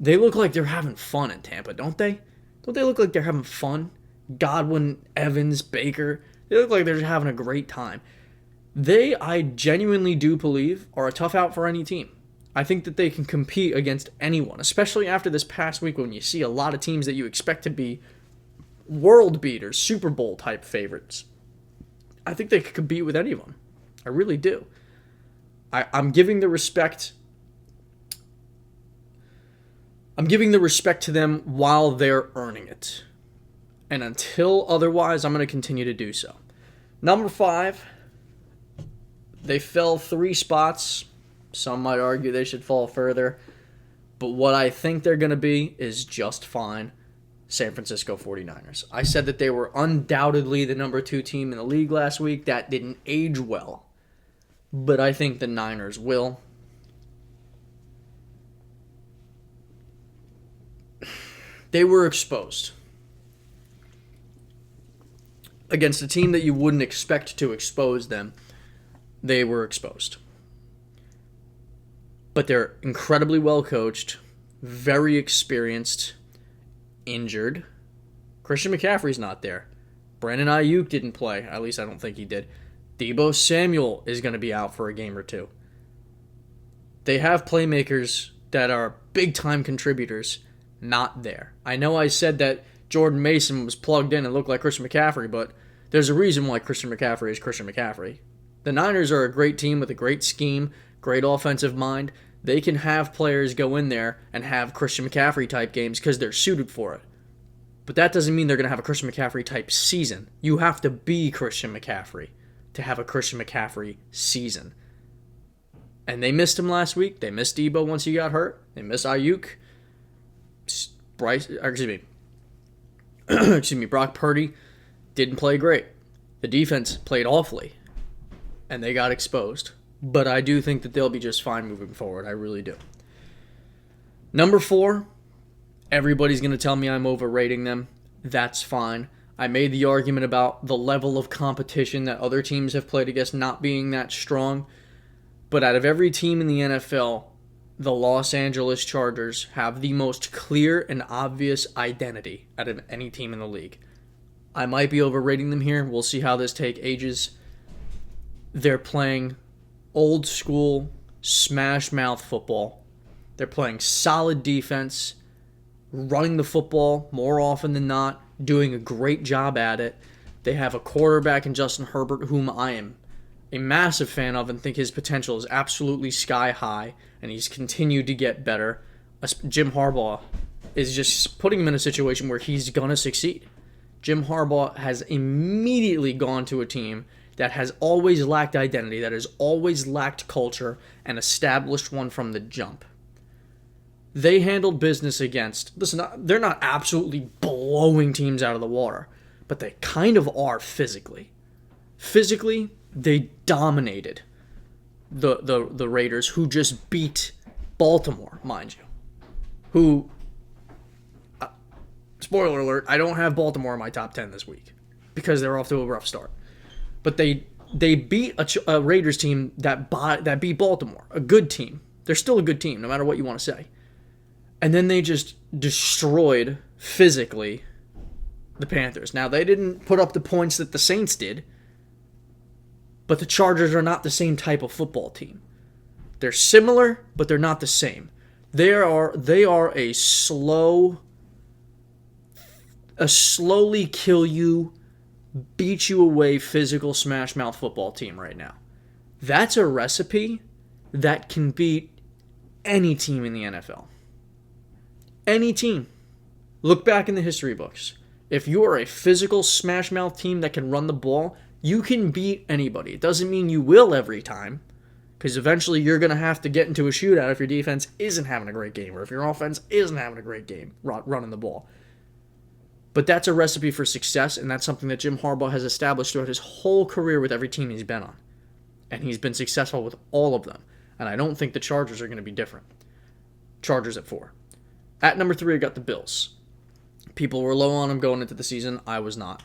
S3: They look like they're having fun in Tampa, don't they? Don't they look like they're having fun? Godwin, Evans, Baker, they look like they're just having a great time. They, I genuinely do believe, are a tough out for any team. I think that they can compete against anyone, especially after this past week when you see a lot of teams that you expect to be world beaters, Super Bowl type favorites. I think they could compete with anyone. I really do. I'm giving the respect. I'm giving the respect to them while they're earning it. And until otherwise, I'm going to continue to do so. Number 5, they fell 3 spots. Some might argue they should fall further. But what I think they're going to be is just fine. San Francisco 49ers. I said that they were undoubtedly the number 2 team in the league last week. That didn't age well. But I think the Niners will. They were exposed against a team that you wouldn't expect to expose them. They were exposed. But they're incredibly well coached, very experienced, injured. Christian McCaffrey's not there. Brandon Ayuk didn't play. At least I don't think he did. Deebo Samuel is going to be out for a game or 2. They have playmakers that are big-time contributors not there. I know I said that Jordan Mason was plugged in and looked like Christian McCaffrey, but there's a reason why Christian McCaffrey is Christian McCaffrey. The Niners are a great team with a great scheme, great offensive mind. They can have players go in there and have Christian McCaffrey type games because they're suited for it. But that doesn't mean they're going to have a Christian McCaffrey type season. You have to be Christian McCaffrey to have a Christian McCaffrey season. And they missed him last week. They missed Deebo once he got hurt. They missed Ayuk. Brock Purdy didn't play great. The defense played awfully. And they got exposed. But I do think that they'll be just fine moving forward. I really do. Number 4, everybody's going to tell me I'm overrating them. That's fine. I made the argument about the level of competition that other teams have played against not being that strong. But out of every team in the NFL, the Los Angeles Chargers have the most clear and obvious identity out of any team in the league. I might be overrating them here. We'll see how this take ages. They're playing old school smash mouth football. They're playing solid defense, running the football more often than not, doing a great job at it. They have a quarterback in Justin Herbert, whom I am a massive fan of and think his potential is absolutely sky high, and he's continued to get better. Jim Harbaugh is just putting him in a situation where he's going to succeed. Jim Harbaugh has immediately gone to a team that has always lacked identity, that has always lacked culture, and established one from the jump. They handled business against, listen, they're not absolutely blowing teams out of the water, but they kind of are physically. Physically, they dominated the Raiders, who just beat Baltimore, mind you. Who, spoiler alert, I don't have Baltimore in my top 10 this week because they're off to a rough start. But they They beat a Raiders team that beat Baltimore, a good team. They're still a good team, no matter what you want to say. And then they just destroyed, physically, the Panthers. Now, they didn't put up the points that the Saints did, but the Chargers are not the same type of football team. They're similar, but they're not the same. They are a slowly kill you, beat you away physical smash mouth football team right now. That's a recipe that can beat any team in the NFL. Any team. Look back in the history books. If you are a physical smash mouth team that can run the ball, you can beat anybody. It doesn't mean you will every time, because eventually you're going to have to get into a shootout if your defense isn't having a great game or if your offense isn't having a great game running the ball. But that's a recipe for success, and that's something that Jim Harbaugh has established throughout his whole career with every team he's been on. And he's been successful with all of them. And I don't think the Chargers are going to be different. Chargers at 4. At number 3, I got the Bills. People were low on them going into the season. I was not.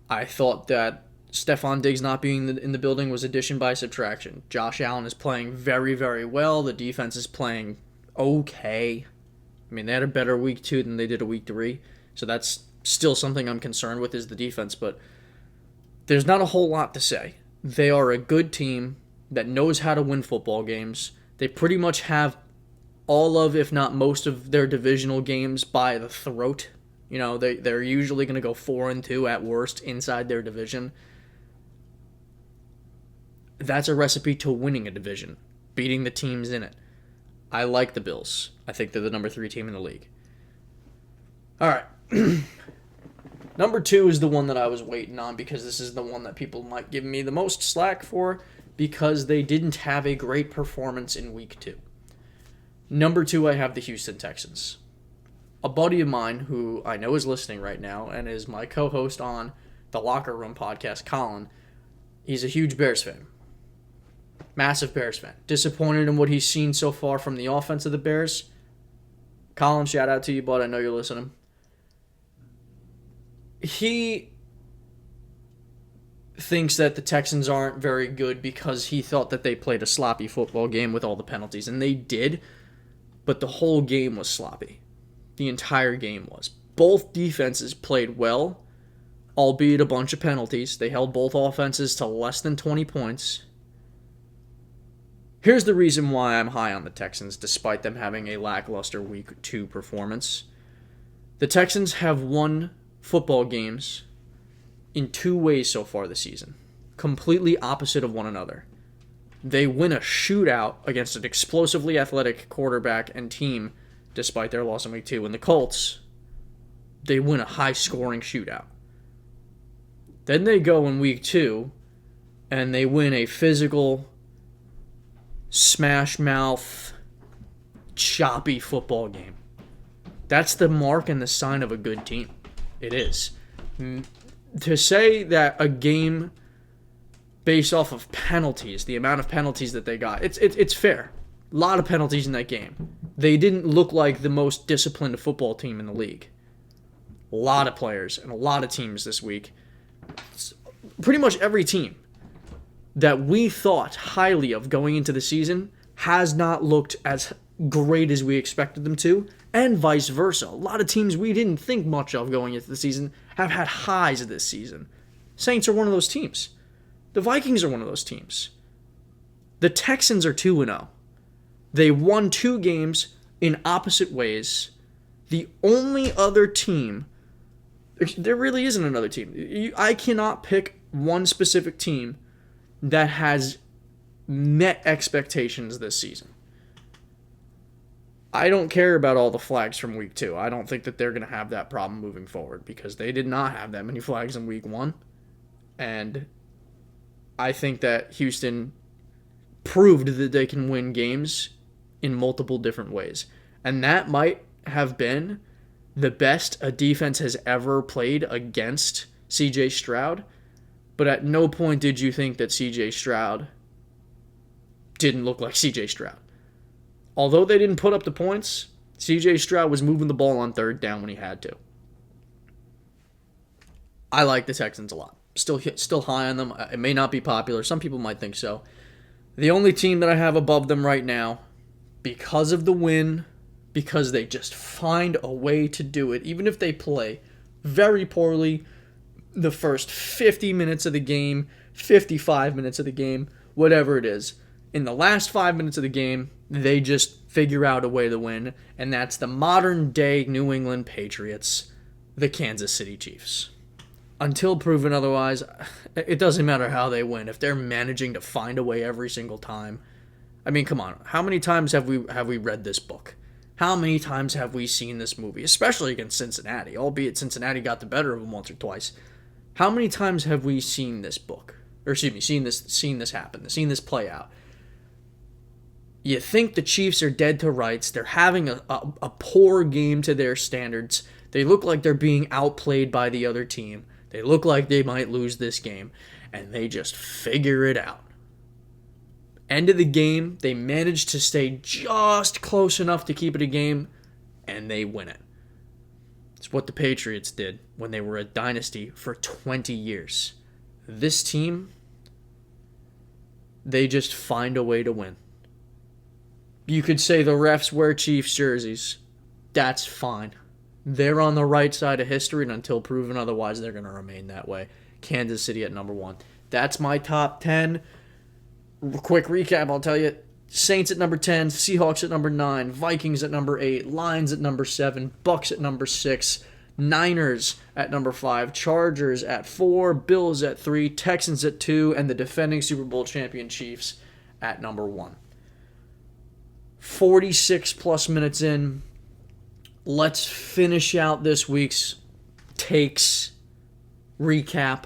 S3: I thought that Stephon Diggs not being in the building was addition by subtraction. Josh Allen is playing very, very well. The defense is playing okay. I mean, they had a better week 2 than they did a week 3. So that's still something I'm concerned with is the defense. But there's not a whole lot to say. They are a good team that knows how to win football games. They pretty much have all of, if not most of, their divisional games by the throat. You know, they're usually going to go 4-2 at worst inside their division. That's a recipe to winning a division, beating the teams in it. I like the Bills. I think they're the number 3 team in the league. All right. Number 2 is the one that I was waiting on because this is the one that people might give me the most slack for because they didn't have a great performance in week 2. Number 2, I have the Houston Texans. A buddy of mine who I know is listening right now and is my co-host on the Locker Room podcast, Colin, he's a huge Bears fan. Massive Bears fan. Disappointed in what he's seen so far from the offense of the Bears. Colin, shout out to you, bud. I know you're listening. He thinks that the Texans aren't very good because he thought that they played a sloppy football game with all the penalties, and they did, but the whole game was sloppy. The entire game was. Both defenses played well, albeit a bunch of penalties. They held both offenses to less than 20 points. Here's the reason why I'm high on the Texans, despite them having a lackluster week 2 performance. The Texans have won football games in 2 ways so far this season, completely opposite of one another. They win a shootout against an explosively athletic quarterback and team despite their loss in week 2. In the Colts, they win a high-scoring shootout. Then they go in week 2 and they win a physical, smash-mouth, choppy football game. That's the mark and the sign of a good team. It is. To say that a game based off of penalties, the amount of penalties that they got, it's fair. A lot of penalties in that game. They didn't look like the most disciplined football team in the league. A lot of players and a lot of teams this week. Pretty much every team that we thought highly of going into the season has not looked as great as we expected them to, and vice versa. A lot of teams we didn't think much of going into the season have had highs this season. Saints are one of those teams. The Vikings are one of those teams. The Texans are 2-0. They won 2 games in opposite ways. The only other team, there really isn't another team. I cannot pick one specific team that has met expectations this season. I don't care about all the flags from week 2. I don't think that they're going to have that problem moving forward because they did not have that many flags in week 1. And I think that Houston proved that they can win games in multiple different ways. And that might have been the best a defense has ever played against C.J. Stroud. But at no point did you think that C.J. Stroud didn't look like C.J. Stroud. Although they didn't put up the points, C.J. Stroud was moving the ball on 3rd down when he had to. I like the Texans a lot. Still high on them. It may not be popular. Some people might think so. The only team that I have above them right now, because of the win, because they just find a way to do it, even if they play very poorly the first 50 minutes of the game, 55 minutes of the game, whatever it is. In the last 5 minutes of the game, they just figure out a way to win, and that's the modern-day New England Patriots, the Kansas City Chiefs. Until proven otherwise, it doesn't matter how they win. If they're managing to find a way every single time, I mean, come on. How many times have we read this book? How many times have we seen this movie, especially against Cincinnati, albeit Cincinnati got the better of them once or twice? How many times have we seen this book? Or excuse me, seen this happen, seen this play out? You think the Chiefs are dead to rights. They're having a poor game to their standards. They look like they're being outplayed by the other team. They look like they might lose this game. And they just figure it out. End of the game, they manage to stay just close enough to keep it a game, and they win it. It's what the Patriots did when they were a dynasty for 20 years. This team, they just find a way to win. You could say the refs wear Chiefs jerseys. That's fine. They're on the right side of history, and until proven otherwise, they're going to remain that way. Kansas City at number 1. That's my top 10. Quick recap, I'll tell you. Saints at number 10, Seahawks at number 9, Vikings at number 8, Lions at number 7, Bucks at number 6, Niners at number 5, Chargers at 4, Bills at 3, Texans at 2, and the defending Super Bowl champion Chiefs at number 1. 46 plus minutes in. Let's finish out this week's takes recap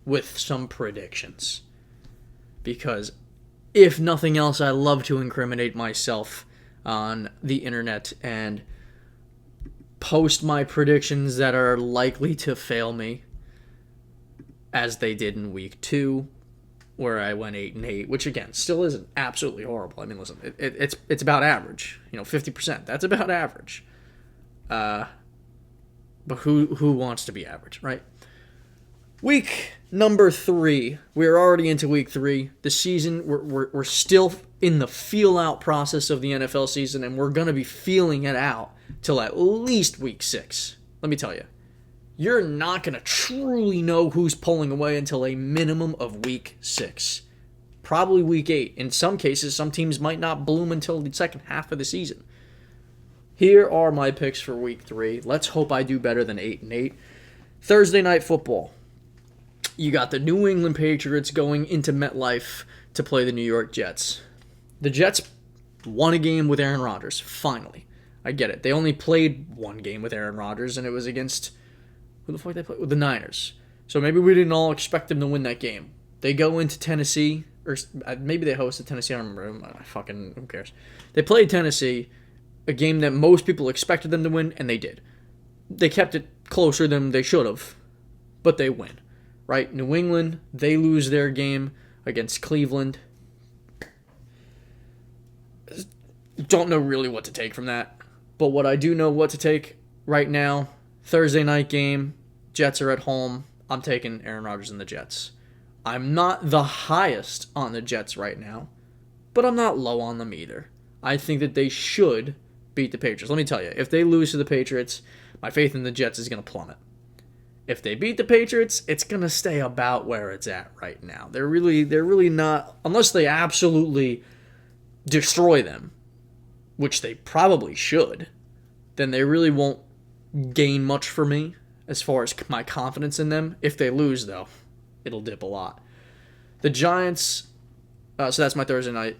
S3: with some predictions. Because if nothing else, I love to incriminate myself on the internet and post my predictions that are likely to fail me, as they did in week 2, where I went 8-8, which again still isn't absolutely horrible. I mean, listen, it's about average. 50%. That's about average. But who wants to be average, right? Week number 3. We're already into week 3. The season, we're still in the feel-out process of the NFL season, and we're going to be feeling it out till at least week 6. Let me tell you. You're not going to truly know who's pulling away until a minimum of week 6. Probably week 8. In some cases, some teams might not bloom until the second half of the season. Here are my picks for week 3. Let's hope I do better than 8-8. Thursday night football. You got the New England Patriots going into MetLife to play the New York Jets. The Jets won a game with Aaron Rodgers, finally. I get it. They only played one game with Aaron Rodgers, and it was against... Who the fuck they played? With the Niners. So maybe we didn't all expect them to win that game. They go into Tennessee, or maybe they hosted Tennessee, I don't remember. Who cares? They played Tennessee, a game that most people expected them to win, and they did. They kept it closer than they should have, but they win. Right? New England, they lose their game against Cleveland. Don't know really what to take from that. But what I do know what to take right now, Thursday night game, Jets are at home. I'm taking Aaron Rodgers and the Jets. I'm not the highest on the Jets right now, but I'm not low on them either. I think that they should beat the Patriots. Let me tell you, if they lose to the Patriots, my faith in the Jets is going to plummet. If they beat the Patriots, it's going to stay about where it's at right now. They're really not, unless they absolutely destroy them, which they probably should, then they really won't gain much for me as far as my confidence in them. If they lose, though, it'll dip a lot. The Giants, so that's my Thursday night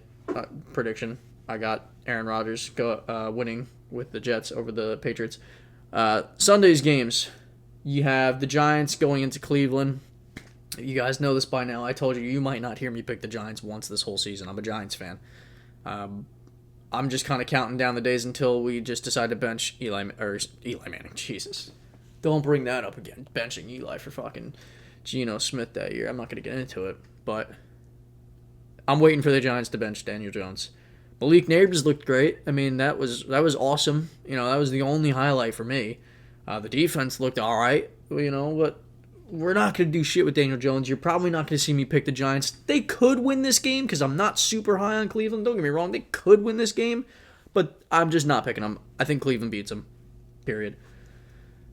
S3: prediction. I got Aaron Rodgers winning with the Jets over the Patriots. Sunday's games, you have the Giants going into Cleveland. You guys know this by now. I told you might not hear me pick the Giants once this whole season. I'm a Giants fan. I'm just kind of counting down the days until we just decide to bench Eli Manning. Jesus. Don't bring that up again. Benching Eli for fucking Geno Smith that year. I'm not going to get into it, but I'm waiting for the Giants to bench Daniel Jones. Malik Nabers looked great. I mean, that was awesome. That was the only highlight for me. The defense looked all right. But we're not going to do shit with Daniel Jones. You're probably not going to see me pick the Giants. They could win this game because I'm not super high on Cleveland. Don't get me wrong. They could win this game, but I'm just not picking them. I think Cleveland beats them. Period.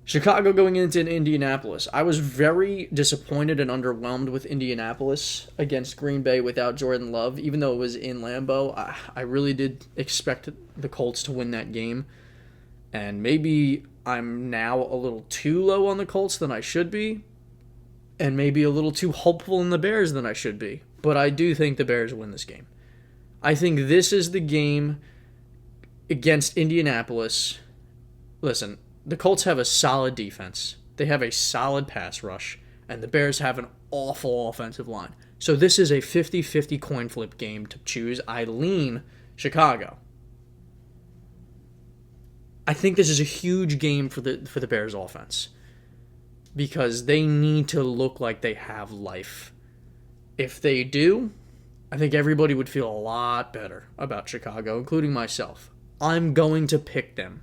S3: Chicago going into Indianapolis. I was very disappointed and underwhelmed with Indianapolis against Green Bay without Jordan Love. Even though it was in Lambeau, I really did expect the Colts to win that game. And maybe I'm now a little too low on the Colts than I should be. And maybe a little too hopeful in the Bears than I should be. But I do think the Bears win this game. I think this is the game against Indianapolis. Listen, the Colts have a solid defense. They have a solid pass rush. And the Bears have an awful offensive line. So this is a 50-50 coin flip game to choose. I lean Chicago. I think this is a huge game for the Bears offense. Because they need to look like they have life. If they do, I think everybody would feel a lot better about Chicago, including myself. I'm going to pick them.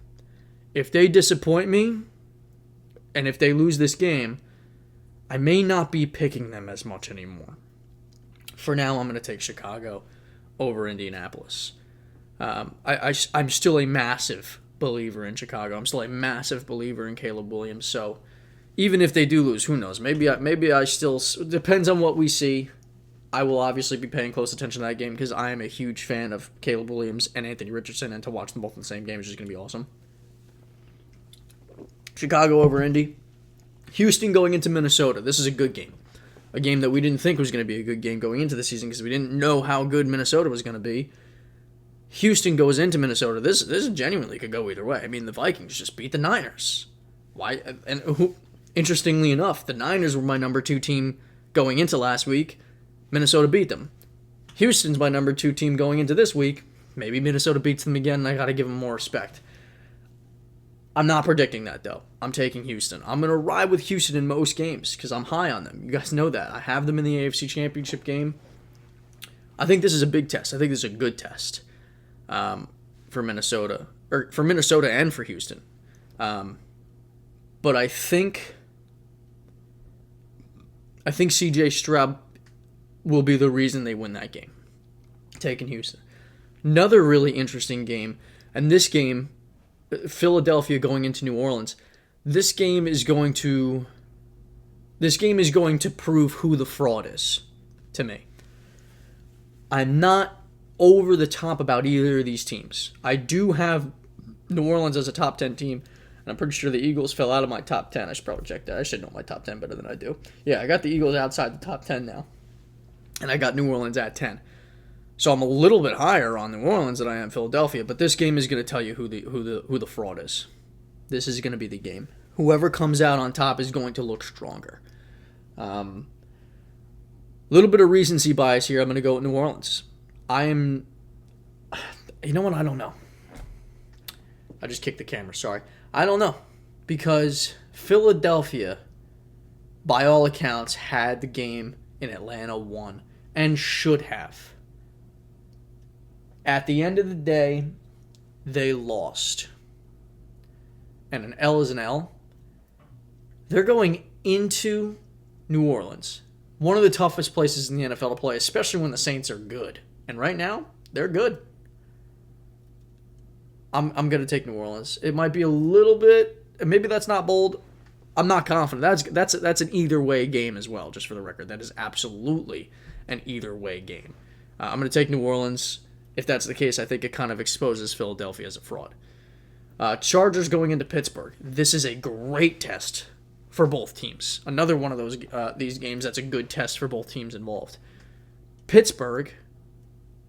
S3: If they disappoint me, and if they lose this game, I may not be picking them as much anymore. For now, I'm going to take Chicago over Indianapolis. I'm still a massive believer in Chicago. I'm still a massive believer in Caleb Williams. So even if they do lose, who knows? Maybe I still, depends on what we see. I will obviously be paying close attention to that game because I am a huge fan of Caleb Williams and Anthony Richardson, and to watch them both in the same game is just going to be awesome. Chicago over Indy. Houston going into Minnesota. This is a good game. A game that we didn't think was going to be a good game going into the season because we didn't know how good Minnesota was going to be. Houston goes into Minnesota. This genuinely could go either way. I mean, the Vikings just beat the Niners. Why? And interestingly enough, the Niners were my number 2 team going into last week. Minnesota beat them. Houston's my number 2 team going into this week. Maybe Minnesota beats them again, and I got to give them more respect. I'm not predicting that, though. I'm taking Houston. I'm going to ride with Houston in most games because I'm high on them. You guys know that. I have them in the AFC Championship game. I think this is a big test. I think this is a good test for Minnesota. Or for Minnesota and for Houston. But I think C.J. Stroud will be the reason they win that game. Taking Houston. Another really interesting game. And this game, Philadelphia going into New Orleans. This game is going to prove who the fraud is to me. I'm not over the top about either of these teams. I do have New Orleans as a top 10 team, and I'm pretty sure the Eagles fell out of my top 10. I should probably check that. I should know my top 10 better than I do. Yeah, I got the Eagles outside the top 10 now, and I got New Orleans at 10. So I'm a little bit higher on New Orleans than I am Philadelphia, but this game is going to tell you who the fraud is. This is going to be the game. Whoever comes out on top is going to look stronger. Little bit of recency bias here. I'm going to go with New Orleans. You know what? I don't know. I just kicked the camera. Sorry. I don't know. Because Philadelphia, by all accounts, had the game in Atlanta won and should have. At the end of the day, they lost. And an L is an L. They're going into New Orleans. One of the toughest places in the NFL to play, especially when the Saints are good. And right now, they're good. I'm going to take New Orleans. It might be a little bit, maybe that's not bold. I'm not confident. That's an either way game as well, just for the record. That is absolutely an either way game. I'm going to take New Orleans. If that's the case, I think it kind of exposes Philadelphia as a fraud. Chargers going into Pittsburgh. This is a great test for both teams. Another one of these games that's a good test for both teams involved. Pittsburgh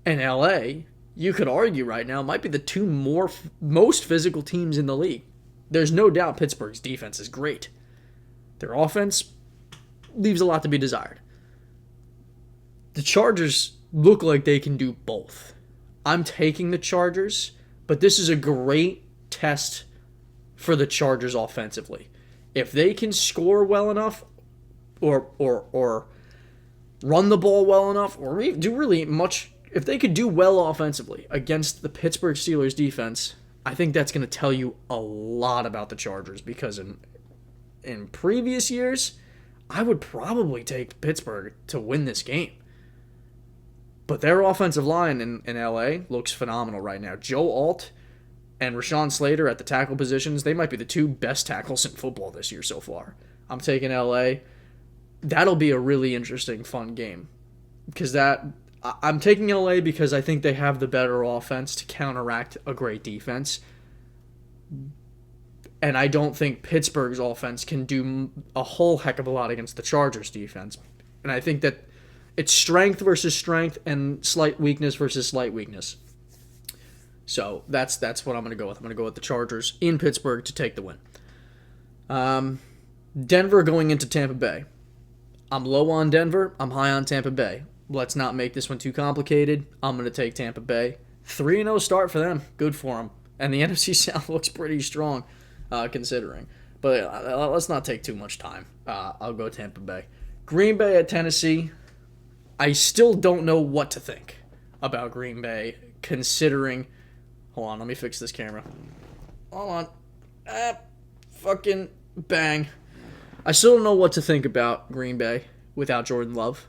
S3: and LA, you could argue right now, might be the two most physical teams in the league. There's no doubt Pittsburgh's defense is great. Their offense leaves a lot to be desired. The Chargers look like they can do both. I'm taking the Chargers, but this is a great test for the Chargers offensively. If they can score well enough or run the ball well enough or do really much, if they could do well offensively against the Pittsburgh Steelers defense, I think that's going to tell you a lot about the Chargers because in previous years, I would probably take Pittsburgh to win this game. But their offensive line in LA looks phenomenal right now. Joe Alt and Rashawn Slater at the tackle positions, they might be the 2 best tackles in football this year so far. I'm taking LA. That'll be a really interesting, fun game. Because I'm taking LA because I think they have the better offense to counteract a great defense. And I don't think Pittsburgh's offense can do a whole heck of a lot against the Chargers' defense. And I think that it's strength versus strength and slight weakness versus slight weakness. So that's what I'm going to go with. I'm going to go with the Chargers in Pittsburgh to take the win. Denver going into Tampa Bay. I'm low on Denver. I'm high on Tampa Bay. Let's not make this one too complicated. I'm going to take Tampa Bay. 3-0 start for them. Good for them. And the NFC South looks pretty strong considering. But let's not take too much time. I'll go Tampa Bay. Green Bay at Tennessee. I still don't know what to think about Green Bay considering... Hold on, let me fix this camera. Hold on. Fucking bang. I still don't know what to think about Green Bay without Jordan Love.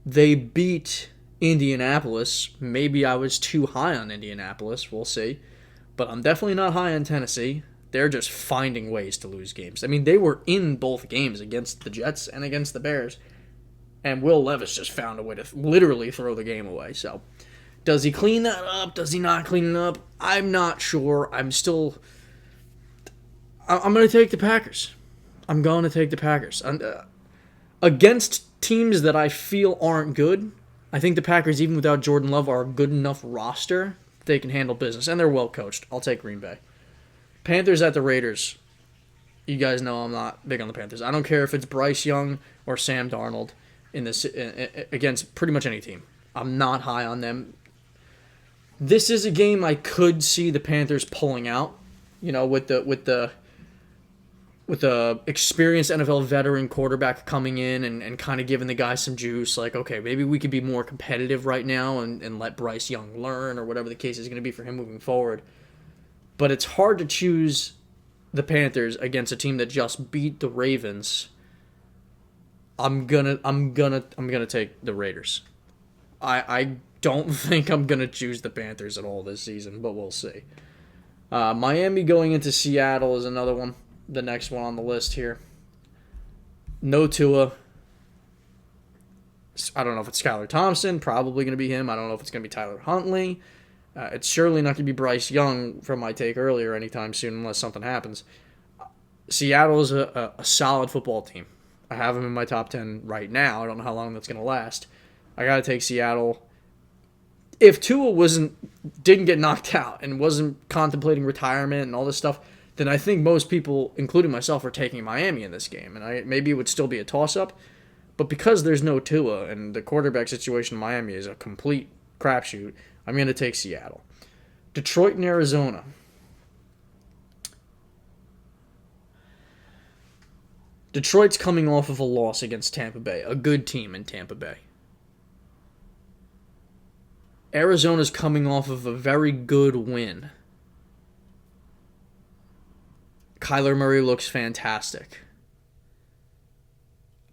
S3: They beat Indianapolis. Maybe I was too high on Indianapolis. We'll see. But I'm definitely not high on Tennessee. They're just finding ways to lose games. I mean, they were in both games against the Jets and against the Bears. And Will Levis just found a way to literally throw the game away. So, does he clean that up? Does he not clean it up? I'm not sure. I'm going to take the Packers. I'm going to take the Packers. Against teams that I feel aren't good, I think the Packers, even without Jordan Love, are a good enough roster. They can handle business, and they're well coached. I'll take Green Bay. Panthers at the Raiders. You guys know I'm not big on the Panthers. I don't care if it's Bryce Young or Sam Darnold against pretty much any team. I'm not high on them. This is a game I could see the Panthers pulling out. You know, with the experienced NFL veteran quarterback coming in and kind of giving the guy some juice. Like, okay, maybe we could be more competitive right now and let Bryce Young learn or whatever the case is going to be for him moving forward. But it's hard to choose the Panthers against a team that just beat the Ravens. I'm gonna take the Raiders. I don't think I'm gonna choose the Panthers at all this season, but we'll see. Miami going into Seattle is another one. The next one on the list here. No Tua. I don't know if it's Skylar Thompson. Probably going to be him. I don't know if it's going to be Tyler Huntley. It's surely not going to be Bryce Young from my take earlier anytime soon unless something happens. Seattle is a solid football team. I have them in my top 10 right now. I don't know how long that's going to last. I got to take Seattle. If Tua didn't get knocked out and wasn't contemplating retirement and all this stuff, then I think most people, including myself, are taking Miami in this game. And maybe it would still be a toss-up. But because there's no Tua and the quarterback situation in Miami is a complete crapshoot, I'm going to take Seattle. Detroit and Arizona. Detroit's coming off of a loss against Tampa Bay, a good team in Tampa Bay. Arizona's coming off of a very good win. Kyler Murray looks fantastic.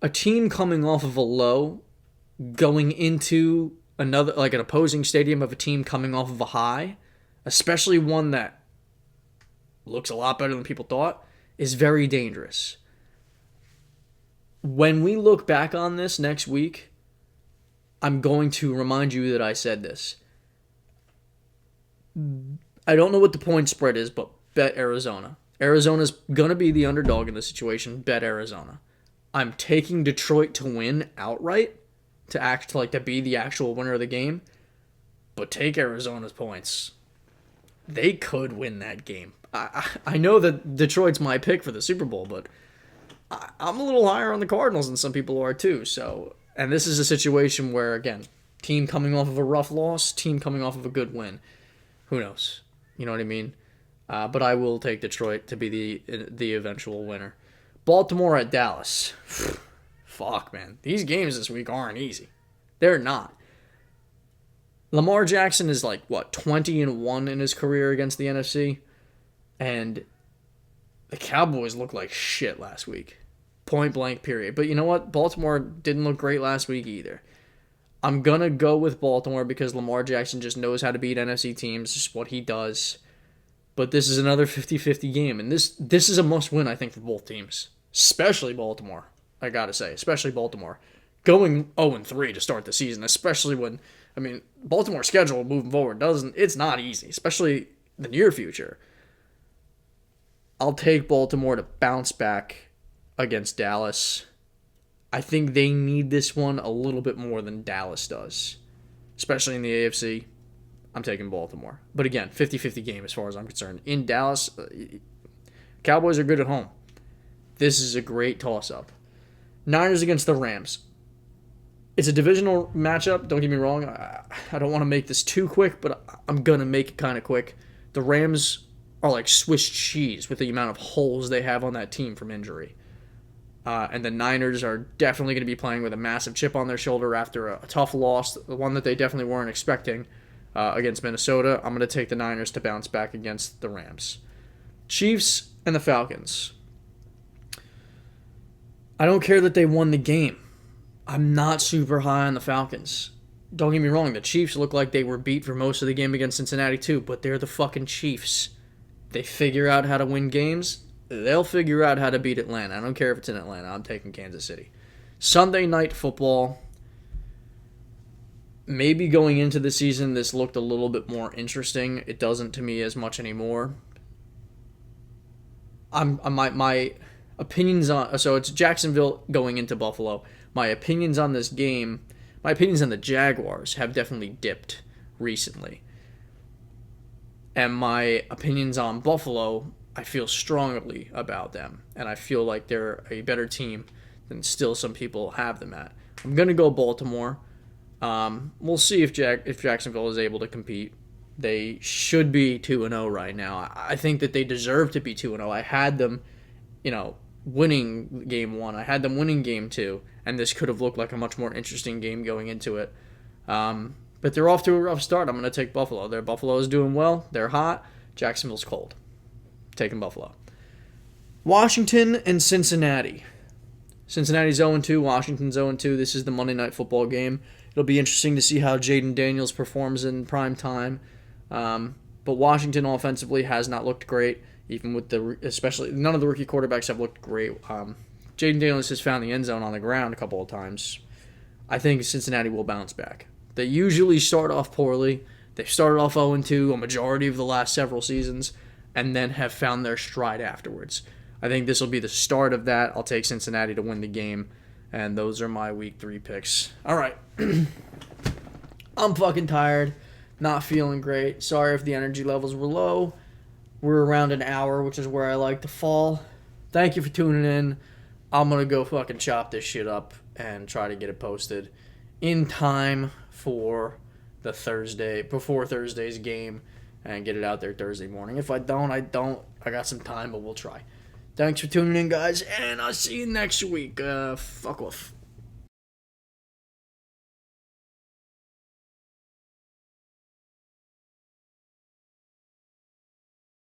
S3: A team coming off of a low, going into another, like an opposing stadium of a team coming off of a high, especially one that looks a lot better than people thought, is very dangerous. When we look back on this next week, I'm going to remind you that I said this. I don't know what the point spread is, but bet Arizona. Arizona's going to be the underdog in this situation. Bet Arizona. I'm taking Detroit to win outright, to be the actual winner of the game, but take Arizona's points. They could win that game. I know that Detroit's my pick for the Super Bowl, but I'm a little higher on the Cardinals than some people are too. So, and this is a situation where, again, team coming off of a rough loss, team coming off of a good win. Who knows? You know what I mean? But I will take Detroit to be the eventual winner. Baltimore at Dallas. Fuck, man. These games this week aren't easy. They're not. Lamar Jackson is 20-1 in his career against the NFC. And the Cowboys looked like shit last week. Point blank, period. But you know what? Baltimore didn't look great last week either. I'm going to go with Baltimore because Lamar Jackson just knows how to beat NFC teams. It's just what he does. But this is another 50-50 game. And this is a must-win, I think, for both teams. Especially Baltimore, I got to say. Especially Baltimore. Going 0-3 to start the season, especially when, Baltimore's schedule moving forward it's not easy, especially the near future. I'll take Baltimore to bounce back against Dallas. I think they need this one a little bit more than Dallas does, especially in the AFC. I'm taking Baltimore. But again, 50-50 game as far as I'm concerned. In Dallas, Cowboys are good at home. This is a great toss-up. Niners against the Rams. It's a divisional matchup, don't get me wrong. I don't want to make this too quick, but I'm going to make it kind of quick. The Rams are like Swiss cheese with the amount of holes they have on that team from injury. And the Niners are definitely going to be playing with a massive chip on their shoulder after a tough loss, the one that they definitely weren't expecting against Minnesota. I'm going to take the Niners to bounce back against the Rams. Chiefs and the Falcons. I don't care that they won the game. I'm not super high on the Falcons. Don't get me wrong, the Chiefs look like they were beat for most of the game against Cincinnati too, but they're the fucking Chiefs. They figure out how to win games. They'll figure out how to beat Atlanta. I don't care if it's in Atlanta. I'm taking Kansas City. Sunday night football. Maybe going into the season, this looked a little bit more interesting. It doesn't to me as much anymore. My opinions on... So it's Jacksonville going into Buffalo. My opinions on this game... My opinions on the Jaguars have definitely dipped recently. And my opinions on Buffalo... I feel strongly about them, and I feel like they're a better team than still some people have them at. I'm going to go Baltimore. We'll see if Jacksonville is able to compete. They should be 2-0 right now. I think that they deserve to be 2-0. I had them, winning game 1. I had them winning game 2, and this could have looked like a much more interesting game going into it. But they're off to a rough start. I'm going to take Buffalo. Buffalo is doing well. They're hot. Jacksonville's cold. Taking Buffalo. Washington and Cincinnati. Cincinnati's 0-2. Washington's 0-2. This is the Monday Night Football game. It'll be interesting to see how Jaden Daniels performs in prime time. But Washington offensively has not looked great, even with especially none of the rookie quarterbacks have looked great. Jaden Daniels has found the end zone on the ground a couple of times. I think Cincinnati will bounce back. They usually start off poorly. They've started off 0-2 a majority of the last several seasons, and then have found their stride afterwards. I think this will be the start of that. I'll take Cincinnati to win the game, and those are my Week 3 picks. All right. I'm fucking tired, not feeling great. Sorry if the energy levels were low. We're around an hour, which is where I like to fall. Thank you for tuning in. I'm going to go fucking chop this shit up and try to get it posted in time for before Thursday's game, and get it out there Thursday morning. If I don't. I got some time, but we'll try. Thanks for tuning in, guys, and I'll see you next week. Fuck off.